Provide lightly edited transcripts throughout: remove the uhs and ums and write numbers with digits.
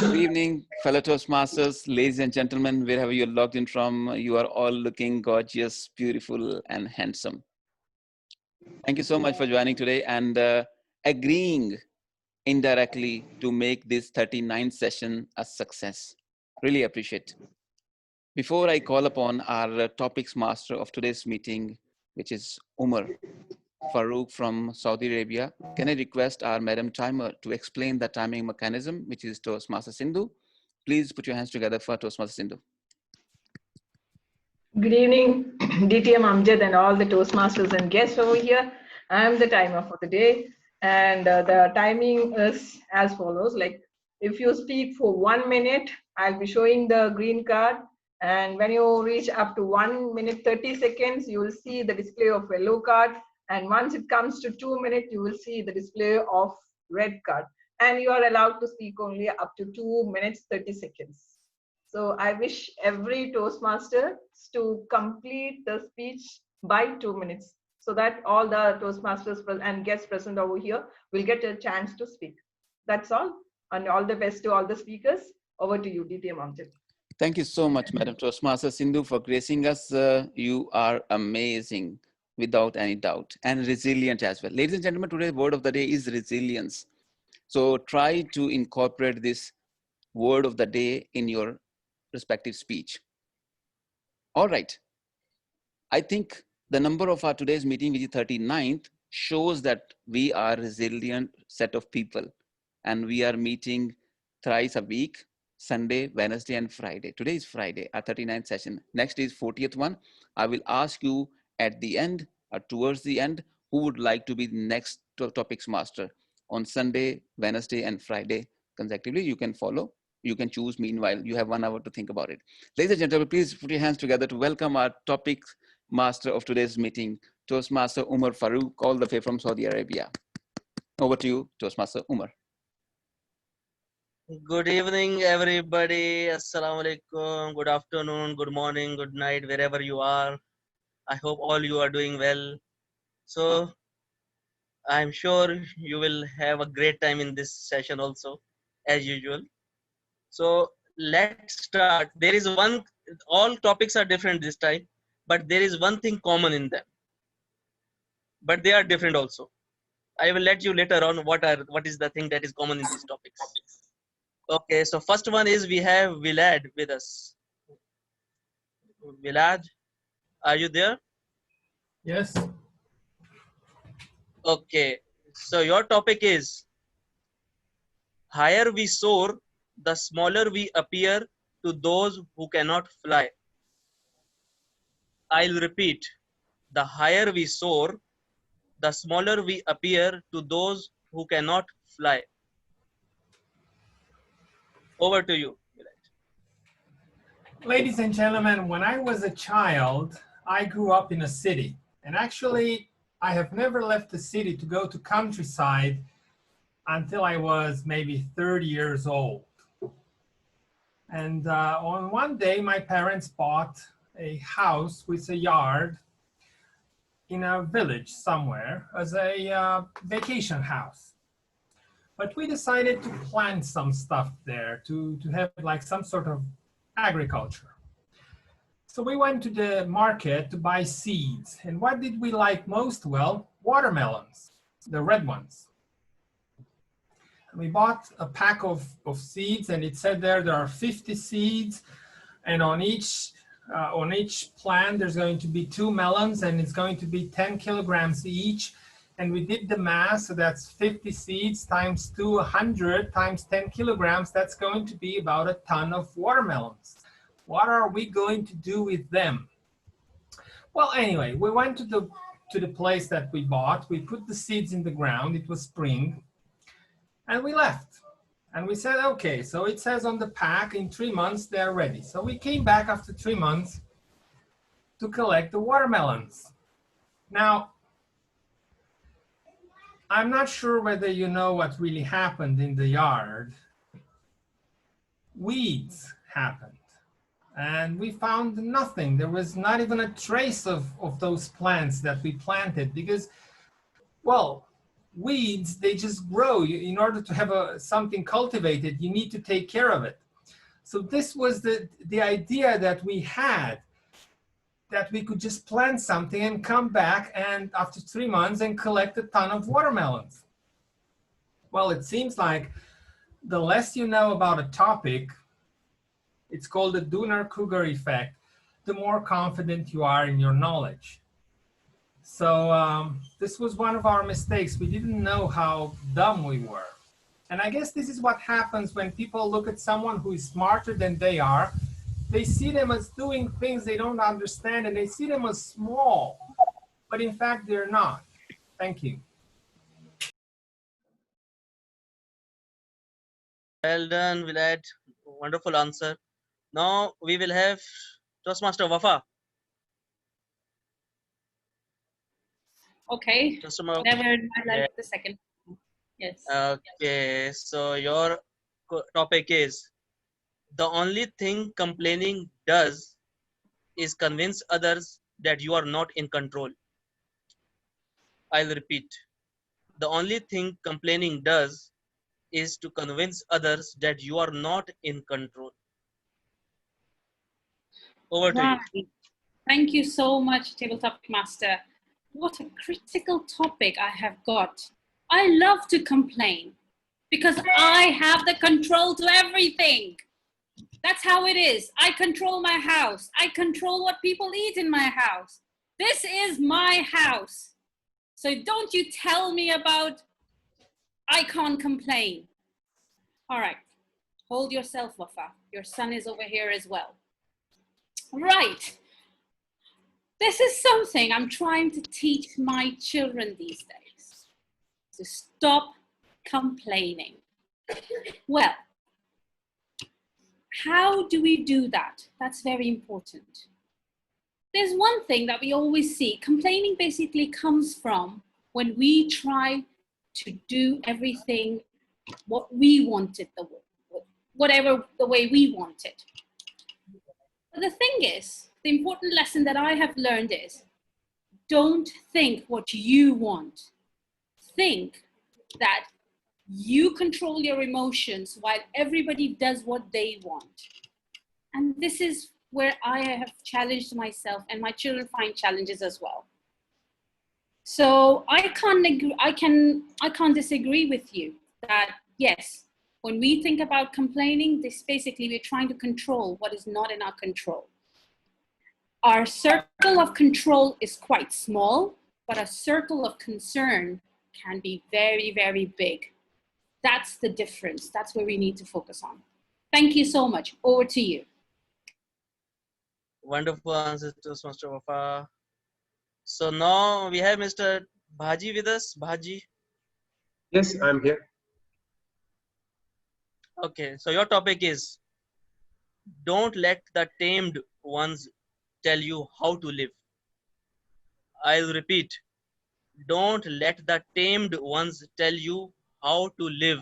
Good evening, fellow Toastmasters, ladies and gentlemen, wherever you're logged in from, you are all looking gorgeous, beautiful, and handsome. Thank you so much for joining today and agreeing indirectly to make this 39th session a success. Really appreciate. Before I call upon our topics master of today's meeting, which is Umar Farouk from Saudi Arabia, can I request our Madam Timer to explain the timing mechanism, which is Toastmaster Sindhu? Please put your hands together for Toastmaster Sindhu. Good evening, DTM Amjad and all the Toastmasters and guests over here. I am the timer for the day, and the timing is as follows. Like, if you speak for 1 minute, I'll be showing the green card, and when you reach up to 1 minute 30 seconds, you will see the display of yellow card, and once it comes to 2 minutes, you will see the display of red card, and you are allowed to speak only up to 2 minutes 30 seconds. So I wish every Toastmaster to complete the speech by 2 minutes, so that all the Toastmasters and guests present over here will get a chance to speak. That's all, and all the best to all the speakers. Over to you, DTM Amjad. Thank you so much, Madam Toastmaster Sindhu, for gracing us. You are amazing, without any doubt, and resilient as well. Ladies and gentlemen, today's word of the day is resilience. So try to incorporate this word of the day in your respective speech. All right. I think the number of our today's meeting, which is 39th, shows that we are a resilient set of people, and we are meeting thrice a week, Sunday, Wednesday, and Friday. Today is Friday, our 39th session. Next is 40th one. I will ask you at the end or towards the end, who would like to be the next topics master on Sunday, Wednesday, and Friday consecutively. You can follow. You can choose. Meanwhile, you have 1 hour to think about it. Ladies and gentlemen, please put your hands together to welcome our topic master of today's meeting, Toastmaster Umar Farouk, all the way from Saudi Arabia. Over to you, Toastmaster Umar. Good evening, everybody. Assalamu alaikum. Good afternoon, good morning, good night, wherever you are. I hope all you are doing well. So I'm sure you will have a great time in this session also, as usual. So let's start. There is all topics are different this time, but there is one thing common in them. But they are different also. I will let you later on what is the thing that is common in these topics. Okay, so first one is we have Vilad with us. Vilad, are you there? Yes. Okay, so your topic is higher we soar, the smaller we appear to those who cannot fly. I'll repeat, the higher we soar, the smaller we appear to those who cannot fly. Over to you. Ladies and gentlemen, when I was a child, I grew up in a city. And actually, I have never left the city to go to countryside until I was maybe 30 years old. And on one day, my parents bought a house with a yard in a village somewhere as a vacation house. But we decided to plant some stuff there to have like some sort of agriculture. So we went to the market to buy seeds. And what did we like most? Well, watermelons, the red ones. And we bought a pack of seeds, and it said there are 50 seeds, and on each plant there's going to be 2 melons, and it's going to be 10 kilograms each. And we did the math, so that's 50 seeds times 200 times 10 kilograms. That's going to be about a ton of watermelons. What are we going to do with them? Well, anyway, we went to the place that we bought. We put the seeds in the ground. It was spring. And we left. And we said, okay, so it says on the pack, in 3 months, they're ready. So we came back after 3 months to collect the watermelons. Now, I'm not sure whether you know what really happened in the yard. Weeds happened. And we found nothing. There was not even a trace of those plants that we planted because, well, weeds, they just grow. In order to have something cultivated, you need to take care of it. So this was the idea that we had, that we could just plant something and come back and after 3 months and collect a ton of watermelons. Well, it seems like the less you know about a topic, it's called the Dunning-Kruger effect, the more confident you are in your knowledge. So this was one of our mistakes. We didn't know how dumb we were. And I guess this is what happens when people look at someone who is smarter than they are. They see them as doing things they don't understand, and they see them as small, but in fact, they're not. Thank you. Well done, Vlad. Wonderful answer. Now we will have Toastmaster Wafa. Okay, Toastmaster. whenever I like the second. Yes. Okay, so your topic is, the only thing complaining does is convince others that you are not in control. I'll repeat. The only thing complaining does is to convince others that you are not in control. Over to Right. you. Thank you so much, Tabletop Master. What a critical topic I have got. I love to complain because I have the control to everything. That's how it is. I control my house. I control what people eat in my house. This is my house. So don't you tell me about I can't complain. All right. Hold yourself, Wafa. Your son is over here as well. Right. This is something I'm trying to teach my children these days. To stop complaining. Well, how do we do that? That's very important. There's one thing that we always see. Complaining basically comes from when we try to do everything what we wanted, whatever the way we want it. But the thing is, the important lesson that I have learned is, don't think what you want. Think that you control your emotions while everybody does what they want. And this is where I have challenged myself, and my children find challenges as well. So I can't disagree with you that yes, when we think about complaining, this basically we're trying to control what is not in our control. Our circle of control is quite small, but a circle of concern can be very, very big. That's the difference. That's where we need to focus on. Thank you so much. Over to you. Wonderful answer to Mr. Wafa. So now we have Mr. Bhaji with us. Bhaji. Yes, I'm here. Okay, so your topic is, don't let the tamed ones tell you how to live. I'll repeat. Don't let the tamed ones tell you how to live.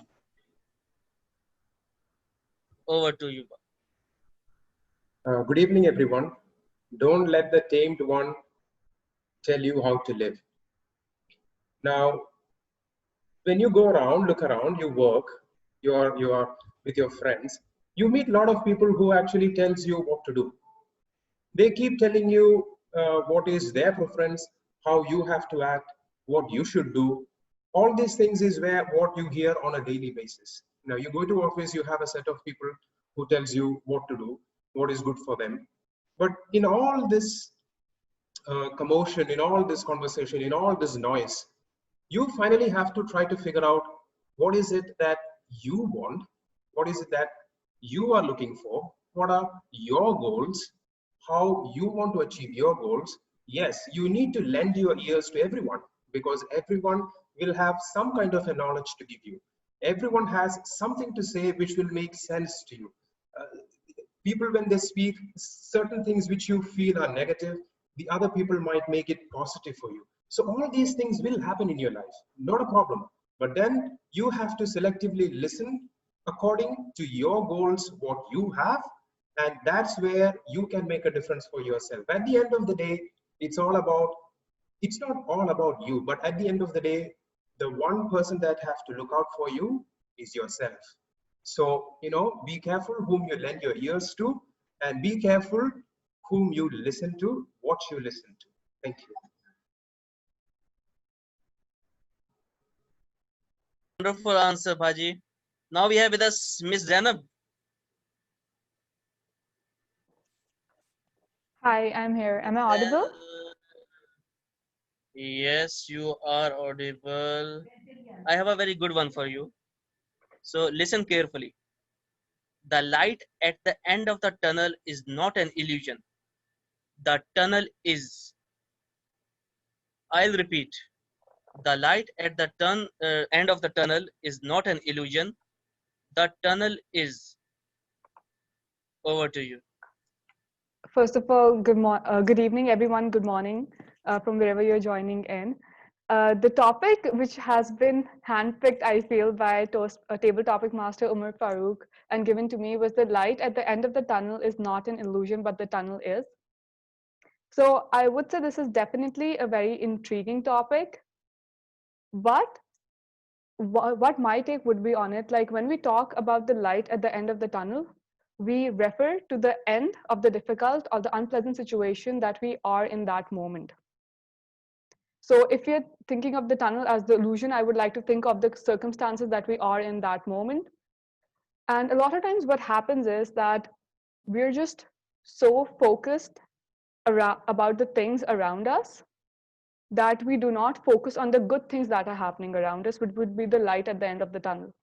Over to you. Good evening, everyone. Don't let the tamed one tell you how to live. Now, when you go around, look around, you work, you are with your friends, you meet a lot of people who actually tells you what to do. They keep telling you what is their preference, how you have to act, what you should do. All these things is what you hear on a daily basis. Now, you go to office, you have a set of people who tells you what to do, what is good for them. But in all this commotion, in all this conversation, in all this noise, you finally have to try to figure out what is it that you want, what is it that you are looking for, what are your goals, how you want to achieve your goals. Yes, you need to lend your ears to everyone, because everyone will have some kind of a knowledge to give you. Everyone has something to say which will make sense to you. People, when they speak certain things which you feel are negative, the other people might make it positive for you. So all these things will happen in your life, not a problem. But then you have to selectively listen according to your goals, what you have, and that's where you can make a difference for yourself. At the end of the day, it's not all about you, but at the end of the day, the one person that have to look out for you is yourself. So, be careful whom you lend your ears to, and be careful whom you listen to, what you listen to. Thank you. Wonderful answer, Bhaji. Now we have with us Miss Zainab. Hi, I'm here. Am I audible? Yes, you are audible. I have a very good one for you. So listen carefully. The light at the end of the tunnel is not an illusion. The tunnel is. I'll repeat. The light at the end of the tunnel is not an illusion. The tunnel is. Over to you. First of all, good evening, everyone. Good morning from wherever you're joining in. The topic which has been handpicked, I feel, by table topic master Umar Farooq and given to me was the light at the end of the tunnel is not an illusion, but the tunnel is. So I would say this is definitely a very intriguing topic. But what my take would be on it, like when we talk about the light at the end of the tunnel, we refer to the end of the difficult or the unpleasant situation that we are in that moment. So if you're thinking of the tunnel as the illusion, I would like to think of the circumstances that we are in that moment. And a lot of times what happens is that we're just so focused about the things around us that we do not focus on the good things that are happening around us, which would be the light at the end of the tunnel.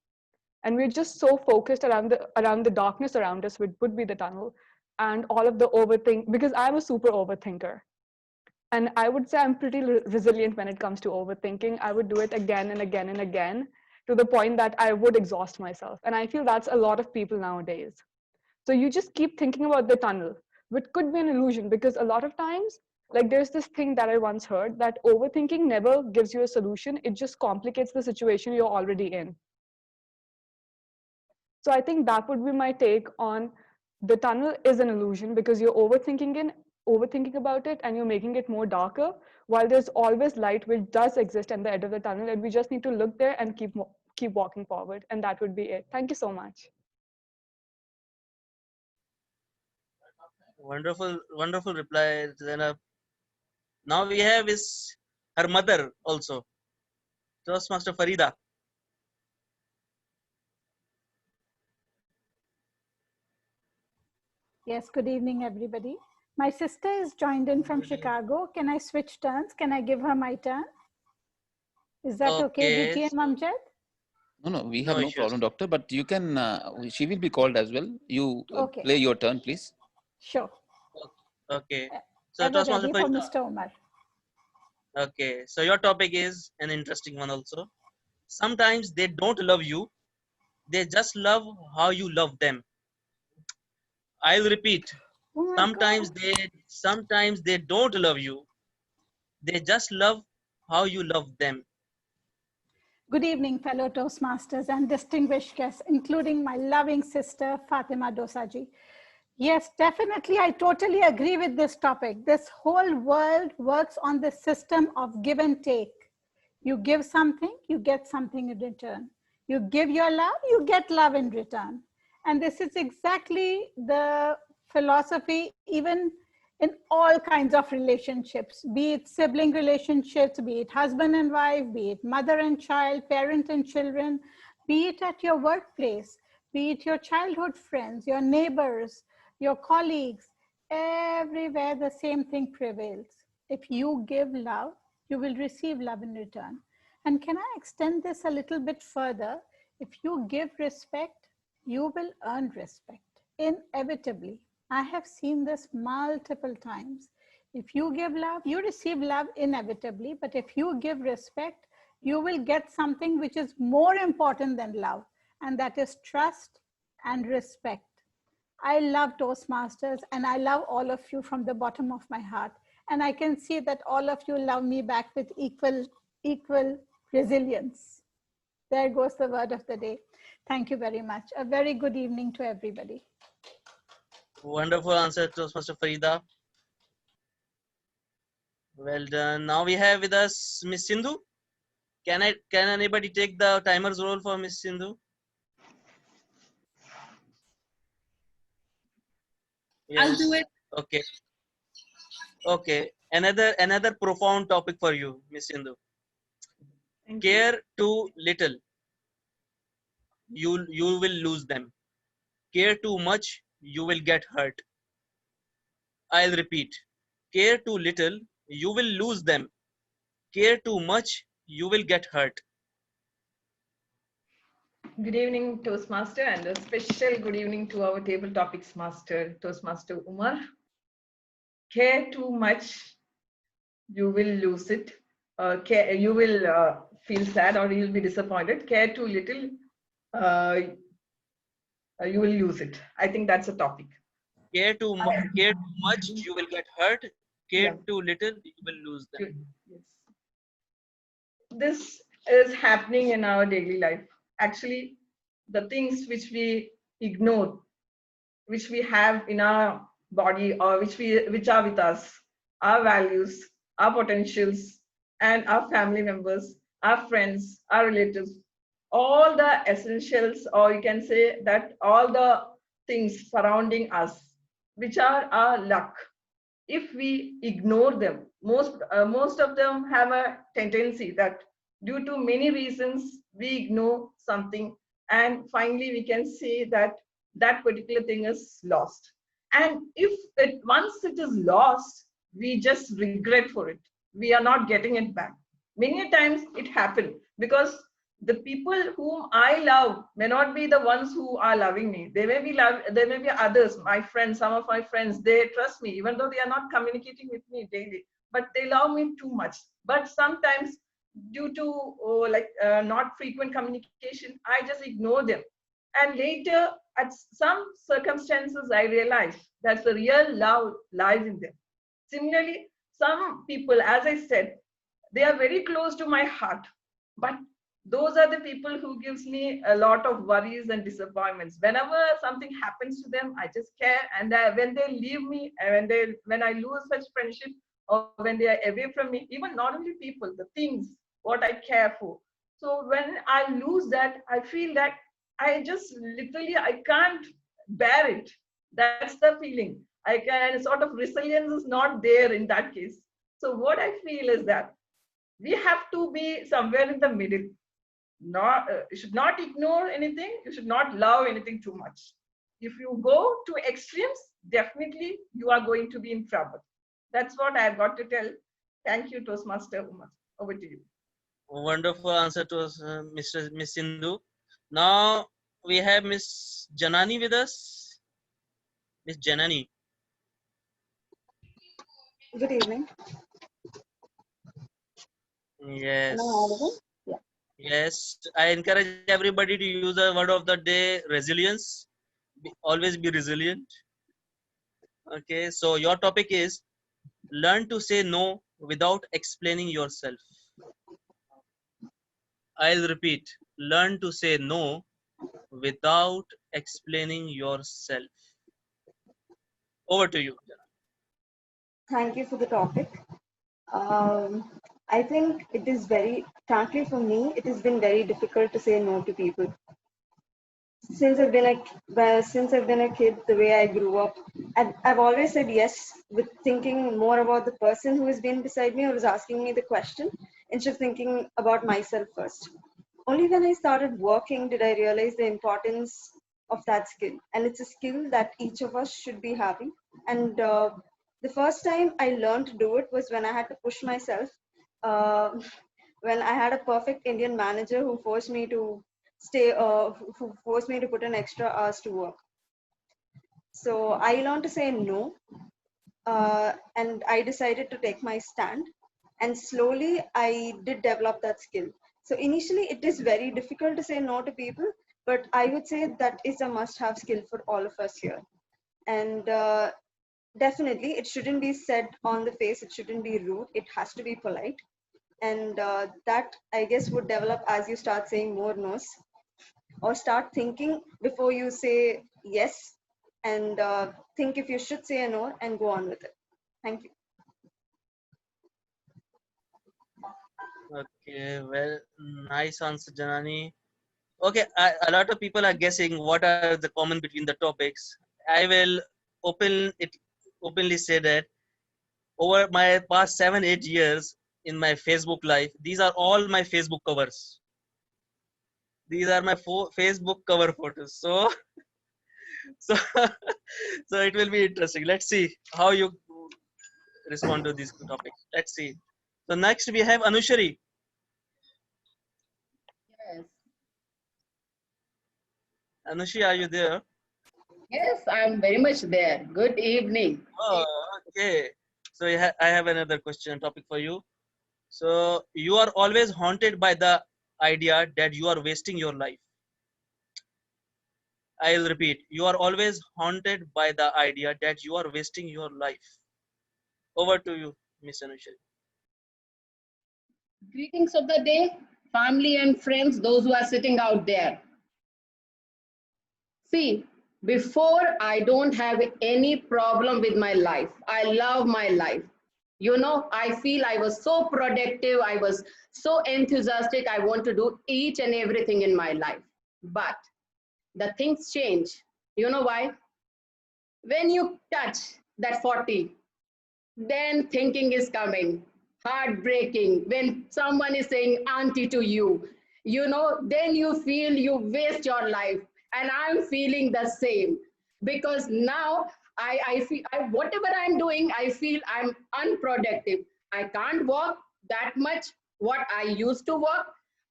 And we're just so focused around the darkness around us, which would be the tunnel, and all of the overthink, because I'm a super overthinker. And I would say I'm pretty resilient when it comes to overthinking. I would do it again and again and again to the point that I would exhaust myself. And I feel that's a lot of people nowadays. So you just keep thinking about the tunnel, which could be an illusion, because a lot of times, like there's this thing that I once heard that overthinking never gives you a solution. It just complicates the situation you're already in. So I think that would be my take on the tunnel is an illusion because you're overthinking about it and you're making it more darker, while there's always light which does exist at the end of the tunnel, and we just need to look there and keep walking forward. And that would be it. Thank you so much. Wonderful reply, Zainab. Now we have is her mother also, Toastmaster Farida. Yes, good evening, everybody. My sister is joined in from Chicago. Can I switch turns? Can I give her my turn? Is that okay, DTM Amjad? No, we have no problem, doctor, but you can, she will be called as well. You Okay. play your turn, please. Sure. Okay. So Ever ready for Mr. Omar. Okay. So your topic is an interesting one also. Sometimes they don't love you. They just love how you love them. I'll repeat. Oh Sometimes they don't love you. They just love how you love them. Good evening, fellow Toastmasters and distinguished guests, including my loving sister, Fatima Dosaji. Yes, definitely. I totally agree with this topic. This whole world works on the system of give and take. You give something, you get something in return. You give your love, you get love in return. And this is exactly the philosophy, even in all kinds of relationships, be it sibling relationships, be it husband and wife, be it mother and child, parent and children, be it at your workplace, be it your childhood friends, your neighbors, your colleagues, everywhere the same thing prevails. If you give love, you will receive love in return. And can I extend this a little bit further? If you give respect, you will earn respect, inevitably. I have seen this multiple times. If you give love, you receive love inevitably, but if you give respect, you will get something which is more important than love, and that is trust and respect. I love Toastmasters and I love all of you from the bottom of my heart. And I can see that all of you love me back with equal resilience. There goes the word of the day. Thank you very much. A very good evening to everybody. Wonderful answer, Toastmaster Farida. Well done. Now we have with us Miss Sindhu. Can anybody take the timer's role for Miss Sindhu? I'll do Yes. it. Okay. Okay. Another profound topic for you, Miss Sindhu. Thank you. Care too little, you will lose them. Care too much, you will get hurt. I'll repeat. Care too little, you will lose them. Care too much, you will get hurt. Good evening, Toastmaster, and a special good evening to our table topics master, Toastmaster Umar. Care too much, you will lose it. You will feel sad or you'll be disappointed. Care too little, you will lose it. I think that's a topic. Care too much, you will get hurt. Care Yeah. too little, you will lose them. Good. Yes. This is happening in our daily life. Actually, the things which we ignore, which we have in our body or which are with us, our values, our potentials, and our family members, our friends, our relatives, all the essentials, or you can say that all the things surrounding us, which are our luck, if we ignore them, most of them have a tendency that due to many reasons we ignore something, and finally we can say that that particular thing is lost. And if once it is lost, we just regret for it. We are not getting it back. Many times it happened because the people whom I love may not be the ones who are loving me. There may be others, my friends, some of my friends, they trust me, even though they are not communicating with me daily, but they love me too much. But sometimes due to not frequent communication, I just ignore them. And later, at some circumstances, I realize that the real love lies in them. Similarly, some people, as I said, they are very close to my heart, but those are the people who gives me a lot of worries and disappointments. Whenever something happens to them, I just care. And when they leave me, and when I lose such friendship, or when they are away from me, even not only people, the things what I care for. So when I lose that, I feel that I just literally I can't bear it. That's the feeling. I can sort of resilience is not there in that case. So what I feel is that we have to be somewhere in the middle. Not you should not ignore anything, you should not love anything too much. If you go to extremes, definitely you are going to be in trouble. That's what I've got to tell. Thank you, Toastmaster Umar. Over to you. Wonderful answer to us, Miss Sindhu. Now we have Miss Janani with us. Miss Janani. Good evening. Yes. Am I audible? Yeah. Yes. I encourage everybody to use the word of the day, resilience. Always be resilient. Okay. So your topic is learn to say no without explaining yourself. I'll repeat. Learn to say no without explaining yourself. Over to you. Thank you for the topic. I think it is frankly for me, it has been very difficult to say no to people. Since I've been a kid, the way I grew up, I've always said yes with thinking more about the person who has been beside me or is asking me the question instead of thinking about myself first. Only when I started working did I realize the importance of that skill. And it's a skill that each of us should be having. And the first time I learned to do it was when I had to push myself. When I had a perfect Indian manager who forced me to who forced me to put in extra hours to work. So I learned to say no, and I decided to take my stand. And slowly, I did develop that skill. So initially, it is very difficult to say no to people, but I would say that is a must-have skill for all of us here. And definitely, it shouldn't be said on the face. It shouldn't be rude. It has to be polite. And that, I guess, would develop as you start saying more no's, or start thinking before you say yes, and think if you should say a no and go on with it. Thank you. Okay, well, nice answer, Janani. Okay, a lot of people are guessing what are the common between the topics. I will openly say that over my past 7-8 years in my Facebook life, these are all my Facebook covers. These are my Facebook cover photos. So, so, so it will be interesting. Let's see how you respond to these topics. Let's see. So next we have Anushari. Yes, Anushri, are you there? yes, I'm very much there. Good evening. Oh, okay. So I have another question topic for you. So you are always haunted by the idea that you are wasting your life. I'll repeat. You are always haunted by the idea that you are wasting your life. Over to you, Miss Anushri. Greetings of the day, family and friends, those who are sitting out there. See, before I don't have any problem with my life. I love my life. You know, I feel I was so productive. I was so enthusiastic. I want to do each and everything in my life. But the things change. You know why? When you touch that 40, then thinking is coming, heartbreaking. When someone is saying auntie to you, you know, then you feel you waste your life. And I'm feeling the same because now I feel whatever I'm doing, I feel I'm unproductive. I can't walk that much what I used to work.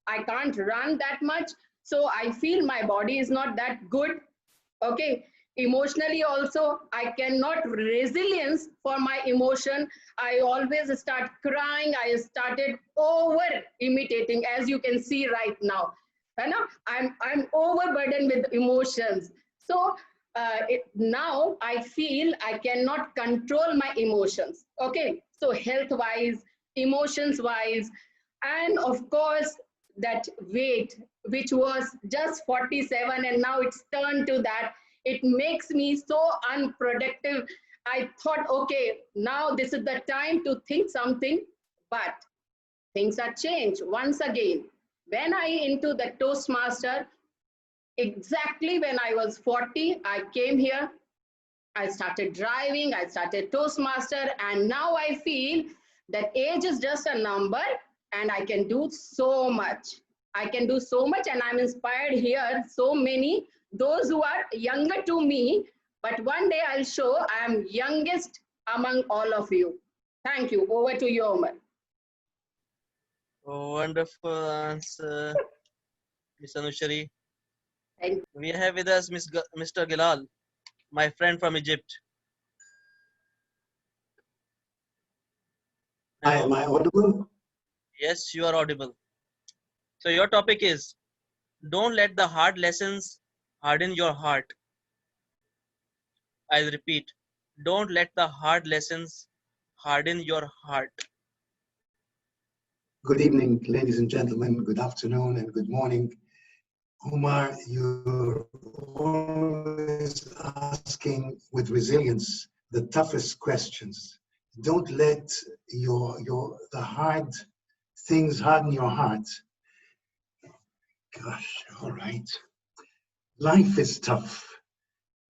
I can't run that much. So I feel my body is not that good. Okay, emotionally also I cannot resilience for my emotion. I always start crying. I started over imitating, as you can see right now. You know, I'm overburdened with emotions. So now I feel I cannot control my emotions. Okay, so health wise, emotions wise, and of course that weight which was just 47 and now it's turned to that, it makes me so unproductive. I thought, okay, now this is the time to think something, but things are changed once again. When I into the Toastmaster, exactly when I was 40, I came here, I started driving, I started Toastmaster, and now I feel that age is just a number and I can do so much. I can do so much, and I'm inspired here. So many, those who are younger to me, but one day I'll show I am youngest among all of you. Thank you. Over to you, Omar. Oh, wonderful answer, Miss Anushri. Thank you. We have with us Mr. Gilal, my friend from Egypt. Hi, Hello. am I audible? Yes, you are audible. So your topic is, don't let the hard lessons harden your heart. I'll repeat, don't let the hard lessons harden your heart. Good evening, ladies and gentlemen. Good afternoon and good morning. Umar, you're always asking with resilience the toughest questions. Don't let the hard things harden your heart. Gosh, all right. Life is tough.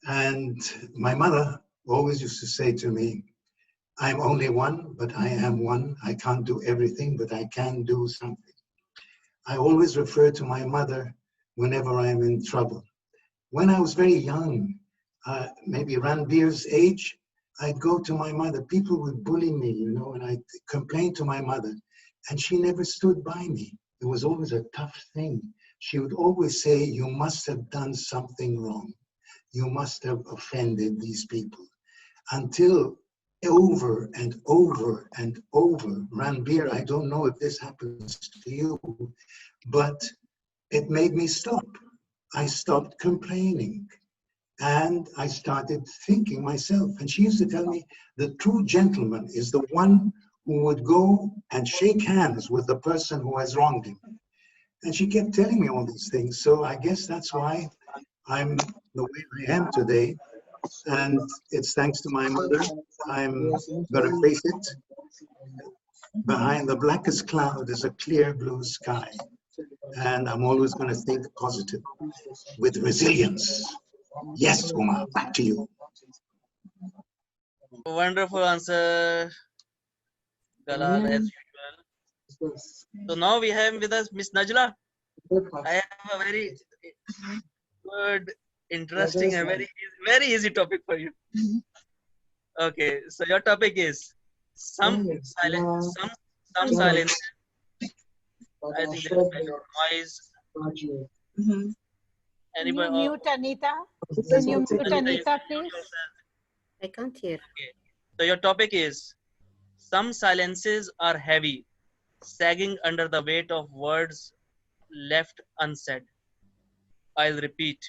And my mother always used to say to me, I'm only one, but I am one. I can't do everything, but I can do something. I always refer to my mother whenever I'm in trouble. When I was very young, maybe Ranbir's age, I'd go to my mother. People would bully me, you know, and I'd complain to my mother. And she never stood by me. It was always a tough thing. She would always say, you must have done something wrong. You must have offended these people. Until over and over and over, Ranbir, I don't know if this happens to you, but it made me stop. I stopped complaining and I started thinking myself. And she used to tell me, the true gentleman is the one who would go and shake hands with the person who has wronged him. And she kept telling me all these things. So I guess that's why I'm the way I am today. And it's thanks to my mother. I'm going to face it. behind the blackest cloud is a clear blue sky. And I'm always going to think positive with resilience. Yes, Umar, back to you. Wonderful answer, Galal, as usual. So now we have with us Miss Najla. I have a very good, interesting, and very easy topic for you. Okay, so your topic is some silence. I think there is background noise. Can you Anybody? mute Anita? Can you mute Anita, you Anita, can mute please? yourself. I can't hear. Okay. So your topic is some silences are heavy, sagging under the weight of words left unsaid. I'll repeat.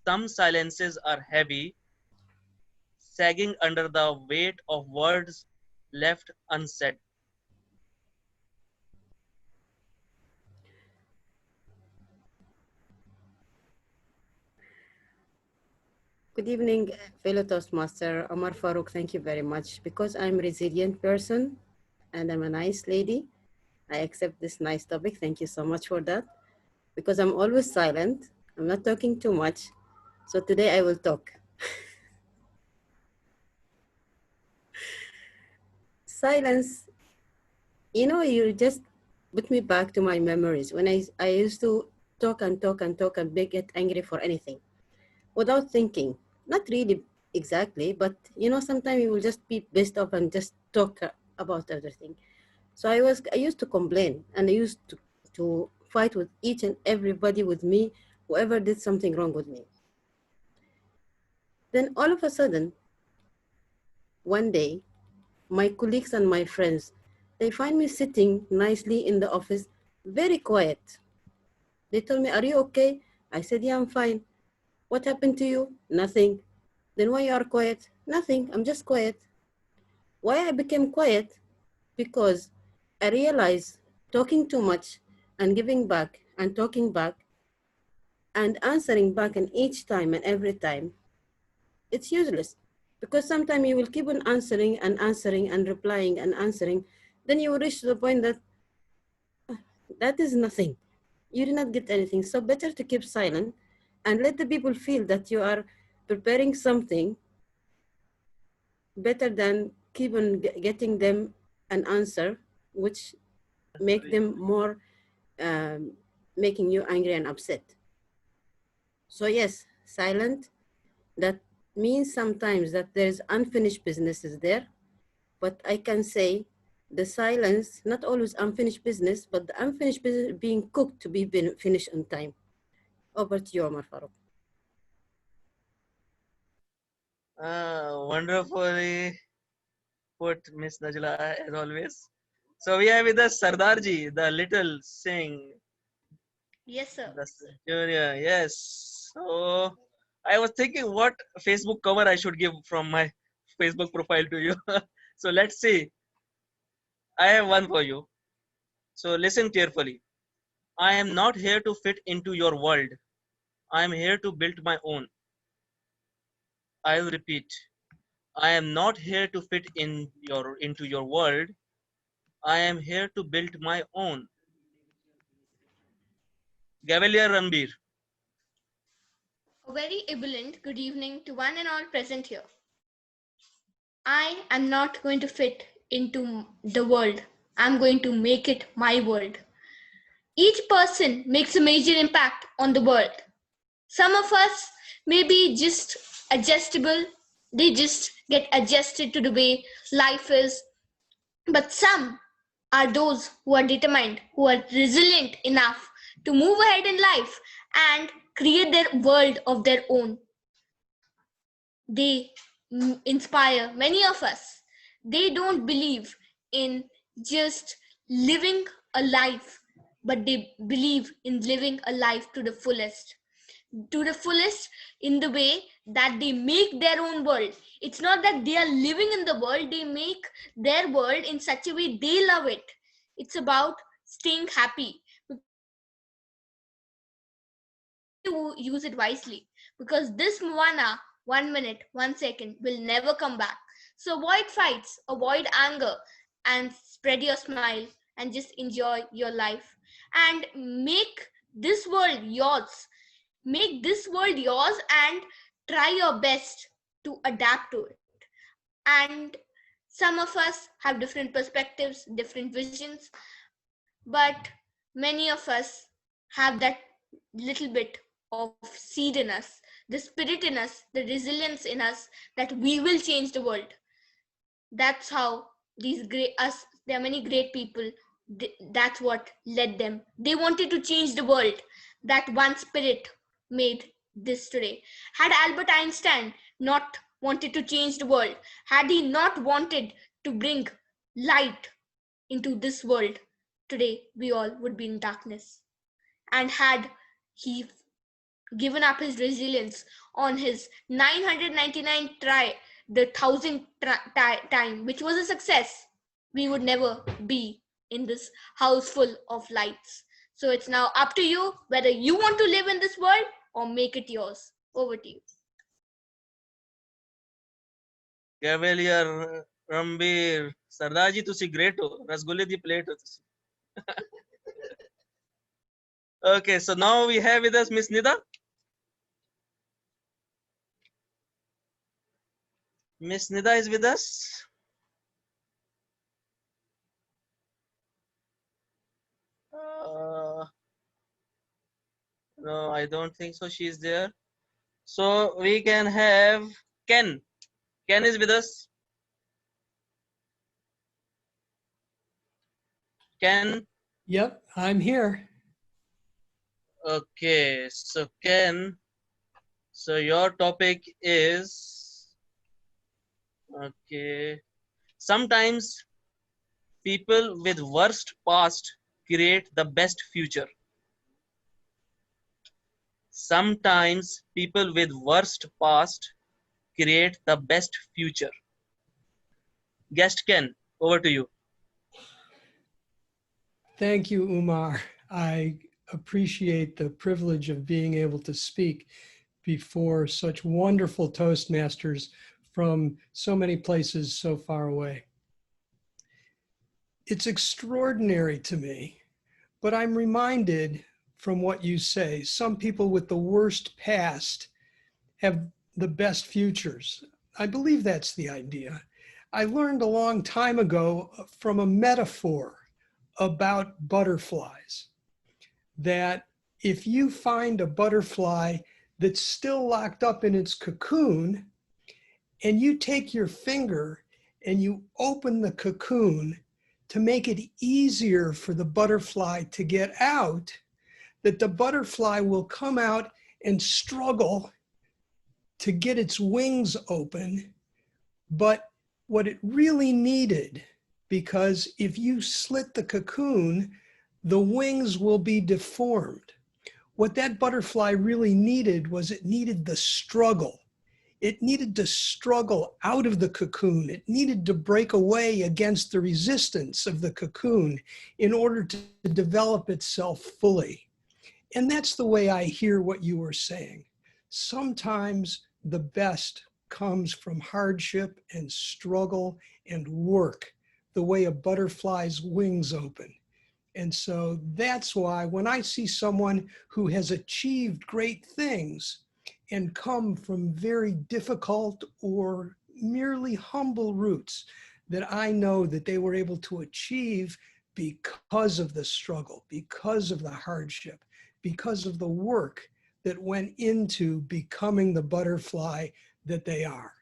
Some silences are heavy, sagging under the weight of words left unsaid. Good evening, fellow Toastmaster Omar Farouk. Thank you very much. Because I'm a resilient person and I'm a nice lady, I accept this nice topic. Thank you so much for that. Because I'm always silent, I'm not talking too much. So today I will talk. Silence, you know, you just put me back to my memories when I used to talk and talk and talk and get angry for anything without thinking. Not really exactly, but you know, sometimes you will just be pissed off and just talk about everything. So I used to complain, and I used to fight with each and everybody with me, whoever did something wrong with me. Then all of a sudden, one day, my colleagues and my friends, they find me sitting nicely in the office, very quiet. They told me, "Are you okay?" I said, "Yeah, I'm fine." "What happened to you?" "Nothing." "Then why you are quiet?" "Nothing, I'm just quiet." Why I became quiet? Because I realized talking too much and giving back and talking back and answering back, and each time and every time, it's useless. Because sometimes you will keep on answering and answering and replying and answering, then you will reach to the point that that is nothing. You did not get anything. So better to keep silent and let the people feel that you are preparing something, better than keep on getting them an answer which make them more making you angry and upset. So yes, silent, that means sometimes that there's unfinished businesses there, but I can say the silence, not always unfinished business, but the unfinished business being cooked to be finished on time. Over to you, Omar Farouk. Wonderfully put, Miss Najla, as always. So we have with us Sardarji, the little Singh. Yes, sir. The Junior, yes. So I was thinking what Facebook cover I should give from my Facebook profile to you. So let's see. I have one for you. So listen carefully. I am not here to fit into your world. I am here to build my own. I will repeat. I am not here to fit into your world. I am here to build my own. Gavalier Ranbir. A very ebullient good evening to one and all present here. I am not going to fit into the world. I'm going to make it my world. Each person makes a major impact on the world. Some of us may be just adjustable. They just get adjusted to the way life is. But some are those who are determined, who are resilient enough to move ahead in life and create their world of their own. They inspire many of us. They don't believe in just living a life, but they believe in living a life to the fullest. To the fullest in the way that they make their own world. It's not that they are living in the world, they make their world in such a way they love it. It's about staying happy. Use it wisely, because this Moana, 1 minute, 1 second, will never come back. So avoid fights, avoid anger, and spread your smile and just enjoy your life and make this world yours. Make this world yours and try your best to adapt to it. And some of us have different perspectives, different visions, but many of us have that little bit of seed in us, the spirit in us, the resilience in us that we will change the world. That's how these great us there are many great people. That's what led them. They wanted to change the world. That one spirit made this today. Had Albert Einstein not wanted to change the world, had he not wanted to bring light into this world, today we all would be in darkness. And had he given up his resilience on his 999 try, the 1000th time, which was a success, we would never be in this house full of lights. So it's now up to you whether you want to live in this world or make it yours. Over to you. Cavalier Rambir Sardar ji, ਤੁਸੀਂ great ਹੋ, ਰਸਗੁੱਲੇ ਦੀ plate ਹੋ ਤੁਸੀਂ. Okay, so now we have with us Miss Nida. Miss Nida is with us. No, I don't think so. She is there. So we can have Ken. Ken is with us. Ken. Yep, I'm here. Okay, so Ken, so your topic is, okay, sometimes people with worst past create the best future. Sometimes people with worst past create the best future. Guest Ken, over to you. Thank you, Umar. I appreciate the privilege of being able to speak before such wonderful Toastmasters from so many places so far away. It's extraordinary to me, but I'm reminded from what you say, some people with the worst past have the best futures. I believe that's the idea. I learned a long time ago from a metaphor about butterflies, that if you find a butterfly that's still locked up in its cocoon and you take your finger and you open the cocoon to make it easier for the butterfly to get out, that the butterfly will come out and struggle to get its wings open. But what it really needed, because if you slit the cocoon, the wings will be deformed. What that butterfly really needed was it needed the struggle. It needed to struggle out of the cocoon. It needed to break away against the resistance of the cocoon in order to develop itself fully. And that's the way I hear what you were saying. Sometimes the best comes from hardship and struggle and work, the way a butterfly's wings open. And so that's why when I see someone who has achieved great things and come from very difficult or merely humble roots, that I know that they were able to achieve because of the struggle, because of the hardship, because of the work that went into becoming the butterfly that they are.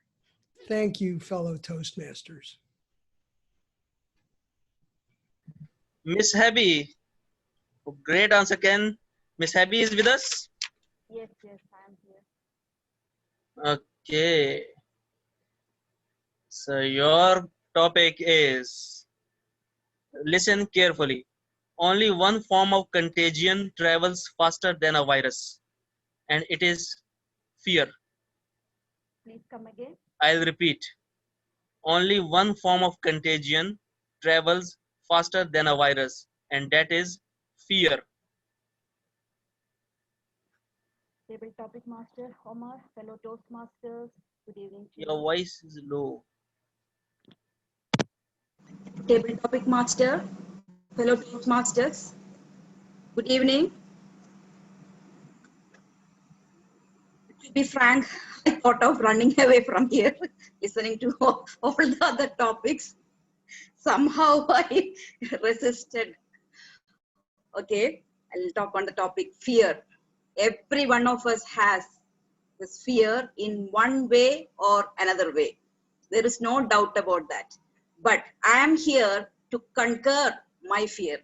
Thank you, fellow Toastmasters. Miss Happy, great answer, Ken. Miss Happy is with us. Yes, I'm here. Okay. So your topic is, listen carefully. Only one form of contagion travels faster than a virus, and it is fear. Please come again. I'll repeat. Only one form of contagion travels faster than a virus, and that is fear. Table topic master, Omar, fellow Toastmasters, good evening to Your you. voice is low. Table topic master, fellow Toastmasters, good evening. To be frank, I thought of running away from here, listening to all the other topics. Somehow I resisted. Okay, I'll talk on the topic fear. Every one of us has this fear in one way or another way. There is no doubt about that. But I am here to conquer my fear.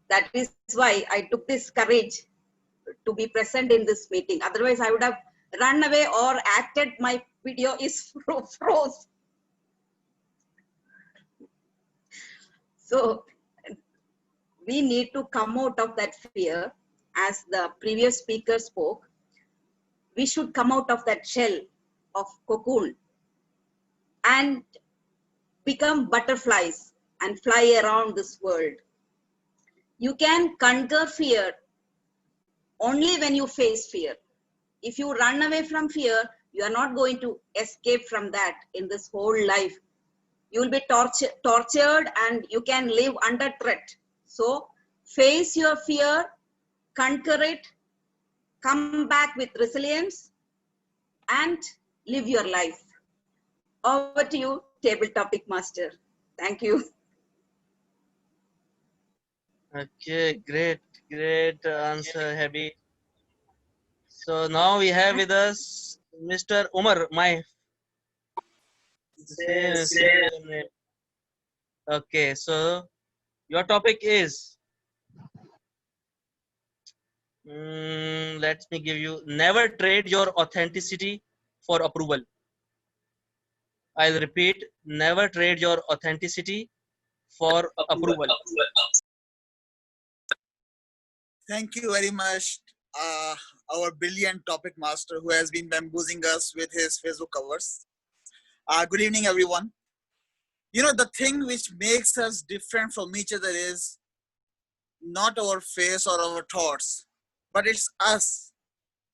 That is why I took this courage to be present in this meeting. Otherwise, I would have run away or acted my video is froze. So we need to come out of that fear. As the previous speaker spoke, we should come out of that shell of cocoon and become butterflies and fly around this world. You can conquer fear only when you face fear. If you run away from fear, you are not going to escape from that in this whole life. You will be tortured and you can live under threat. So face your fear, conquer it, come back with resilience and live your life. Over to you, table topic master. Thank you. Okay, great answer, Happy. So now we have with us Mr. Umar, my same name. Okay, so your topic is, let me give you, never trade your authenticity for approval. I'll repeat, never trade your authenticity for approval. Thank you very much, our brilliant topic master who has been bamboozling us with his Facebook covers. Good evening, everyone. You know, the thing which makes us different from each other is not our face or our thoughts, but it's us,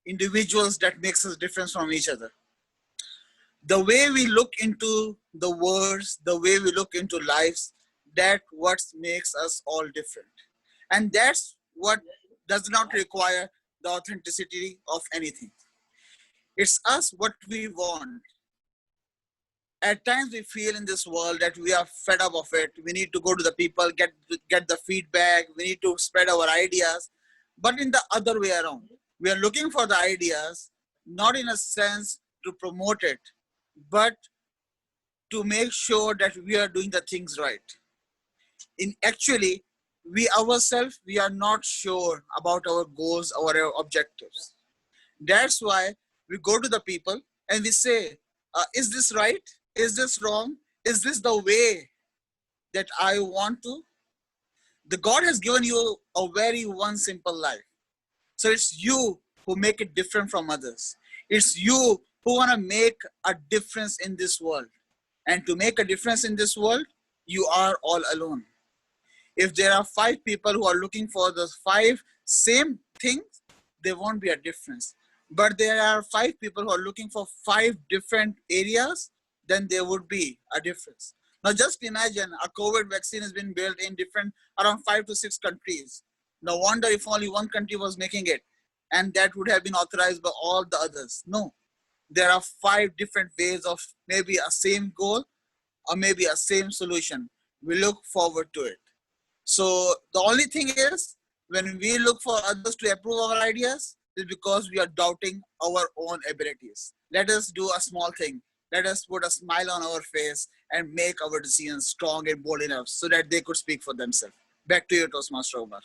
individuals, that makes us different from each other. The way we look into the words, the way we look into lives, that's what makes us all different. And that's what does not require the authenticity of anything. It's us what we want. At times we feel in this world that we are fed up of it. We need to go to the people, get the feedback. We need to spread our ideas. But in the other way around, we are looking for the ideas, not in a sense to promote it, but to make sure that we are doing the things right. In actually, we ourselves, we are not sure about our goals, our objectives. That's why we go to the people and we say, is this right? Is this wrong? Is this the way that I want to? The God has given you a very one simple life. So it's you who make it different from others. It's you who want to make a difference in this world. And to make a difference in this world, you are all alone. If there are 5 people who are looking for the 5 same things, there won't be a difference. But there are 5 people who are looking for 5 different areas, then there would be a difference. Now just imagine a COVID vaccine has been built in around 5 to 6 countries. No wonder if only one country was making it, and that would have been authorized by all the others. No, there are 5 different ways of maybe a same goal or maybe a same solution. We look forward to it. So the only thing is, when we look for others to approve our ideas, is because we are doubting our own abilities. Let us do a small thing. Let us put a smile on our face and make our decisions strong and bold enough so that they could speak for themselves. Back to you, Toastmaster Omar.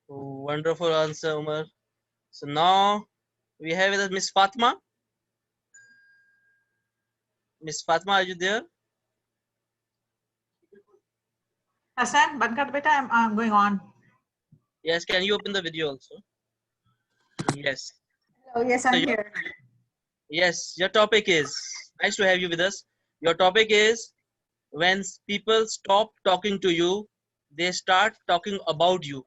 Wonderful answer, Umar. So now we have with us Miss Fatma. Miss Fatma, are you there? Hassan, Bankat beta, I'm going on. Yes, can you open the video also? Yes. Oh, yes, I'm here. Yes, your topic is, nice to have you with us. Your topic is, when people stop talking to you, they start talking about you.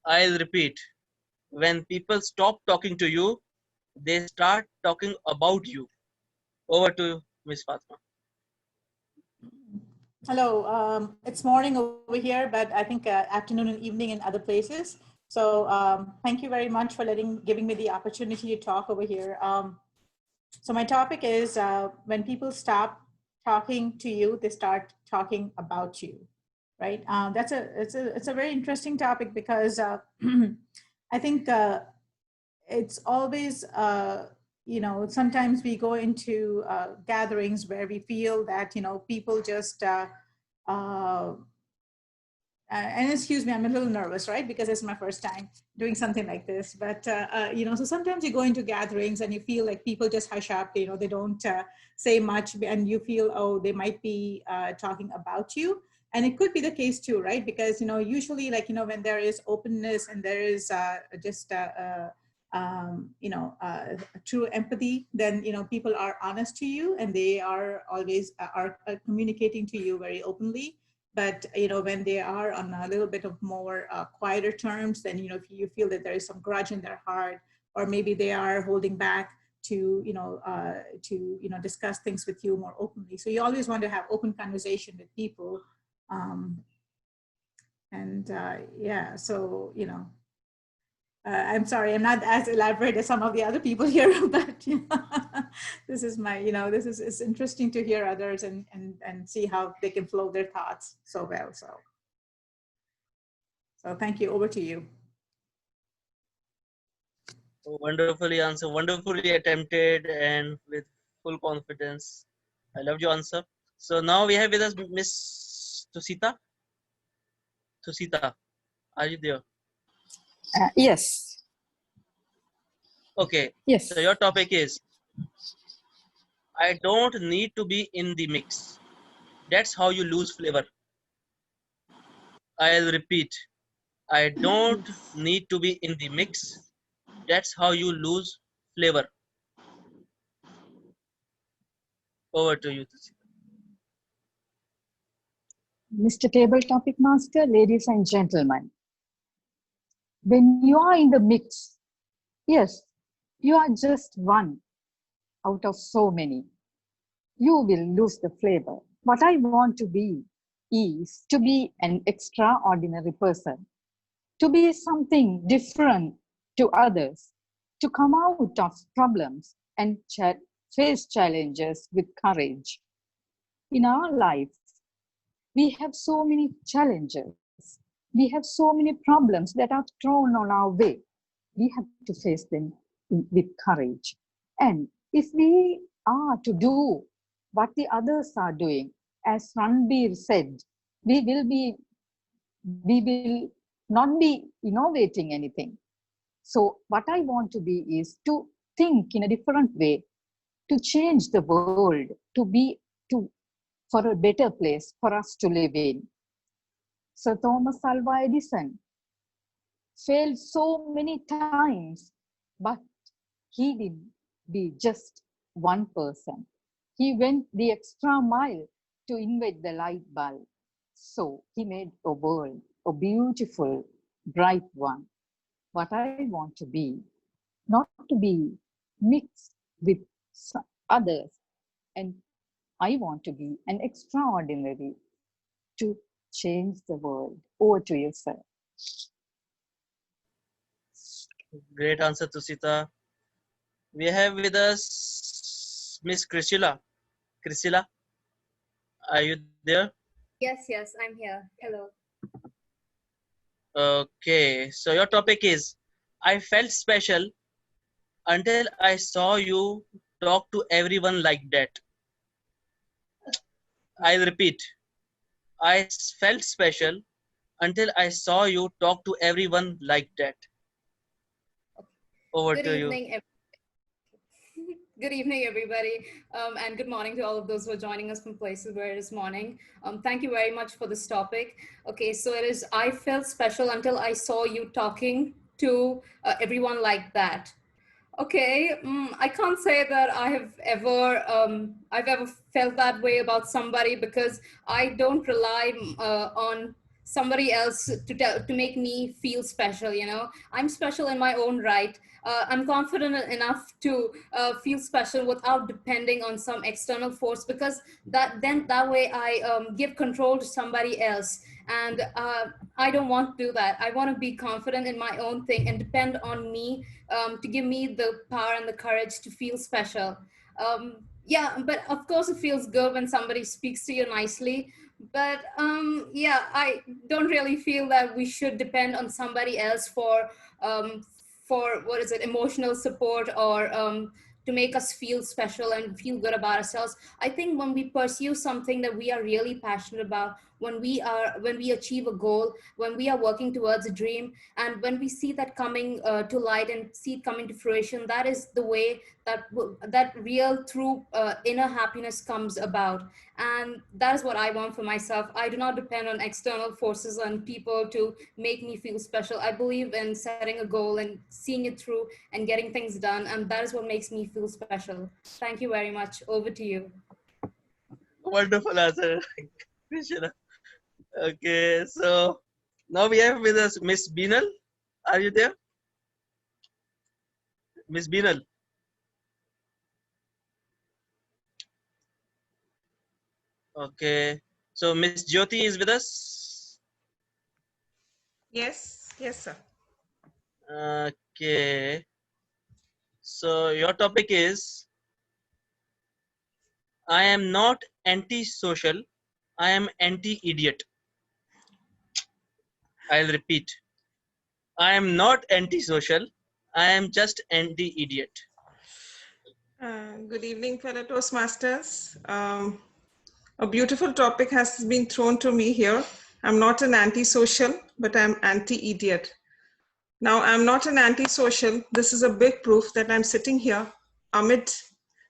I'll repeat. When people stop talking to you, they start talking about you. Over to you, Miss Fatima. Hello, it's morning over here, but I think afternoon and evening in other places. So thank you very much for giving me the opportunity to talk over here. So my topic is when people stop talking to you, they start talking about you, right? It's a very interesting topic because I think it's always sometimes we go into gatherings where we feel that people just and excuse me, I'm a little nervous, right? Because it's my first time doing something like this. But, so sometimes you go into gatherings and you feel like people just hush up, they don't say much, and you feel, oh, they might be talking about you. And it could be the case too, right? Because, usually like, when there is openness and there is just, true empathy, then, people are honest to you and they are always are communicating to you very openly. But when they are on a little bit of more quieter terms, then if you feel that there is some grudge in their heart, or maybe they are holding back to discuss things with you more openly. So you always want to have open conversation with people, yeah. So I'm sorry, I'm not as elaborate as some of the other people here, but this is my, it's interesting to hear others and see how they can flow their thoughts so well. So thank you. Over to you. Wonderfully answered, wonderfully attempted, and with full confidence. I loved your answer. So now we have with us Miss Tusita. Tusita, are you there? Yes. Okay. Yes. So your topic is, I don't need to be in the mix. That's how you lose flavor. I'll repeat. I don't need to be in the mix. That's how you lose flavor. Over to you, Tusita. Mr. Table Topic Master, ladies and gentlemen, when you are in the mix, yes, you are just one out of so many. You will lose the flavor. What I want to be is to be an extraordinary person, to be something different to others, to come out of problems and face challenges with courage. In our life, we have so many challenges. We have so many problems that are thrown on our way. We have to face them with courage. And if we are to do what the others are doing, as Ranbir said, we will not be innovating anything. So what I want to be is to think in a different way, to change the world, for a better place for us to live in. Sir Thomas Alva Edison failed so many times, but he didn't be just one person. He went the extra mile to invent the light bulb. So he made a world, a beautiful, bright one. What I want to be, not to be mixed with others, and I want to be an extraordinary to change the world. Over to you, sir. Great answer, Tusita. We have with us Miss Priscilla. Priscilla, are you there? Yes, I'm here. Hello. Okay, so your topic is, I felt special until I saw you talk to everyone like that. I'll repeat. I felt special until I saw you talk to everyone like that. Over Good to you. evening. Good evening, everybody, and good morning to all of those who are joining us from places where it is morning. Thank you very much for this topic. Okay, so it is, I felt special until I saw you talking to everyone like that. Okay, I can't say that I've ever felt that way about somebody, because I don't rely on somebody else to make me feel special. You know, I'm special in my own right. I'm confident enough to feel special without depending on some external force, because that way I give control to somebody else, and I don't want to do that. I want to be confident in my own thing and depend on me to give me the power and the courage to feel special. Yeah, but of course it feels good when somebody speaks to you nicely. But yeah, I don't really feel that we should depend on somebody else for what is it, emotional support, or to make us feel special and feel good about ourselves. I think when we pursue something that we are really passionate about, when we achieve a goal, when we are working towards a dream, and when we see that coming to light and see it coming to fruition, that is the way that real true inner happiness comes about. And that is what I want for myself. I do not depend on external forces and people to make me feel special. I believe in setting a goal and seeing it through and getting things done, and that is what makes me feel special. Thank you very much. Over to you. Wonderful answer, Krishna. Okay, so now we have with us Miss Beenal. Are you there, Miss Beenal? Okay, so Miss Jyoti is with us. Yes, yes, sir. Okay, so your topic is, I am not anti-social, I am anti-idiot. I'll repeat. I am not anti-social, I am just anti-idiot. Good evening, fellow Toastmasters. A beautiful topic has been thrown to me here. I'm not an antisocial, but I'm anti-idiot. Now, I'm not an antisocial. This is a big proof that I'm sitting here amid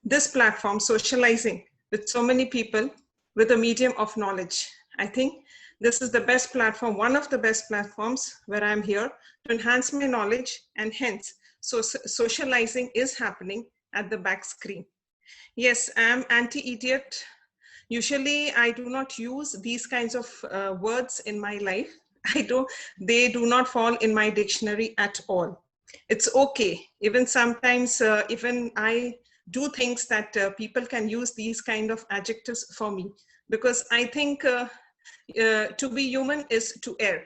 this platform, socializing with so many people with a medium of knowledge. I think this is the best platform, one of the best platforms where I'm here to enhance my knowledge, and hence, so socializing is happening at the back screen. Yes, I'm anti-idiot. Usually, I do not use these kinds of words in my life. They do not fall in my dictionary at all. It's okay. Even sometimes, even I do things that people can use these kind of adjectives for me, because I think to be human is to err.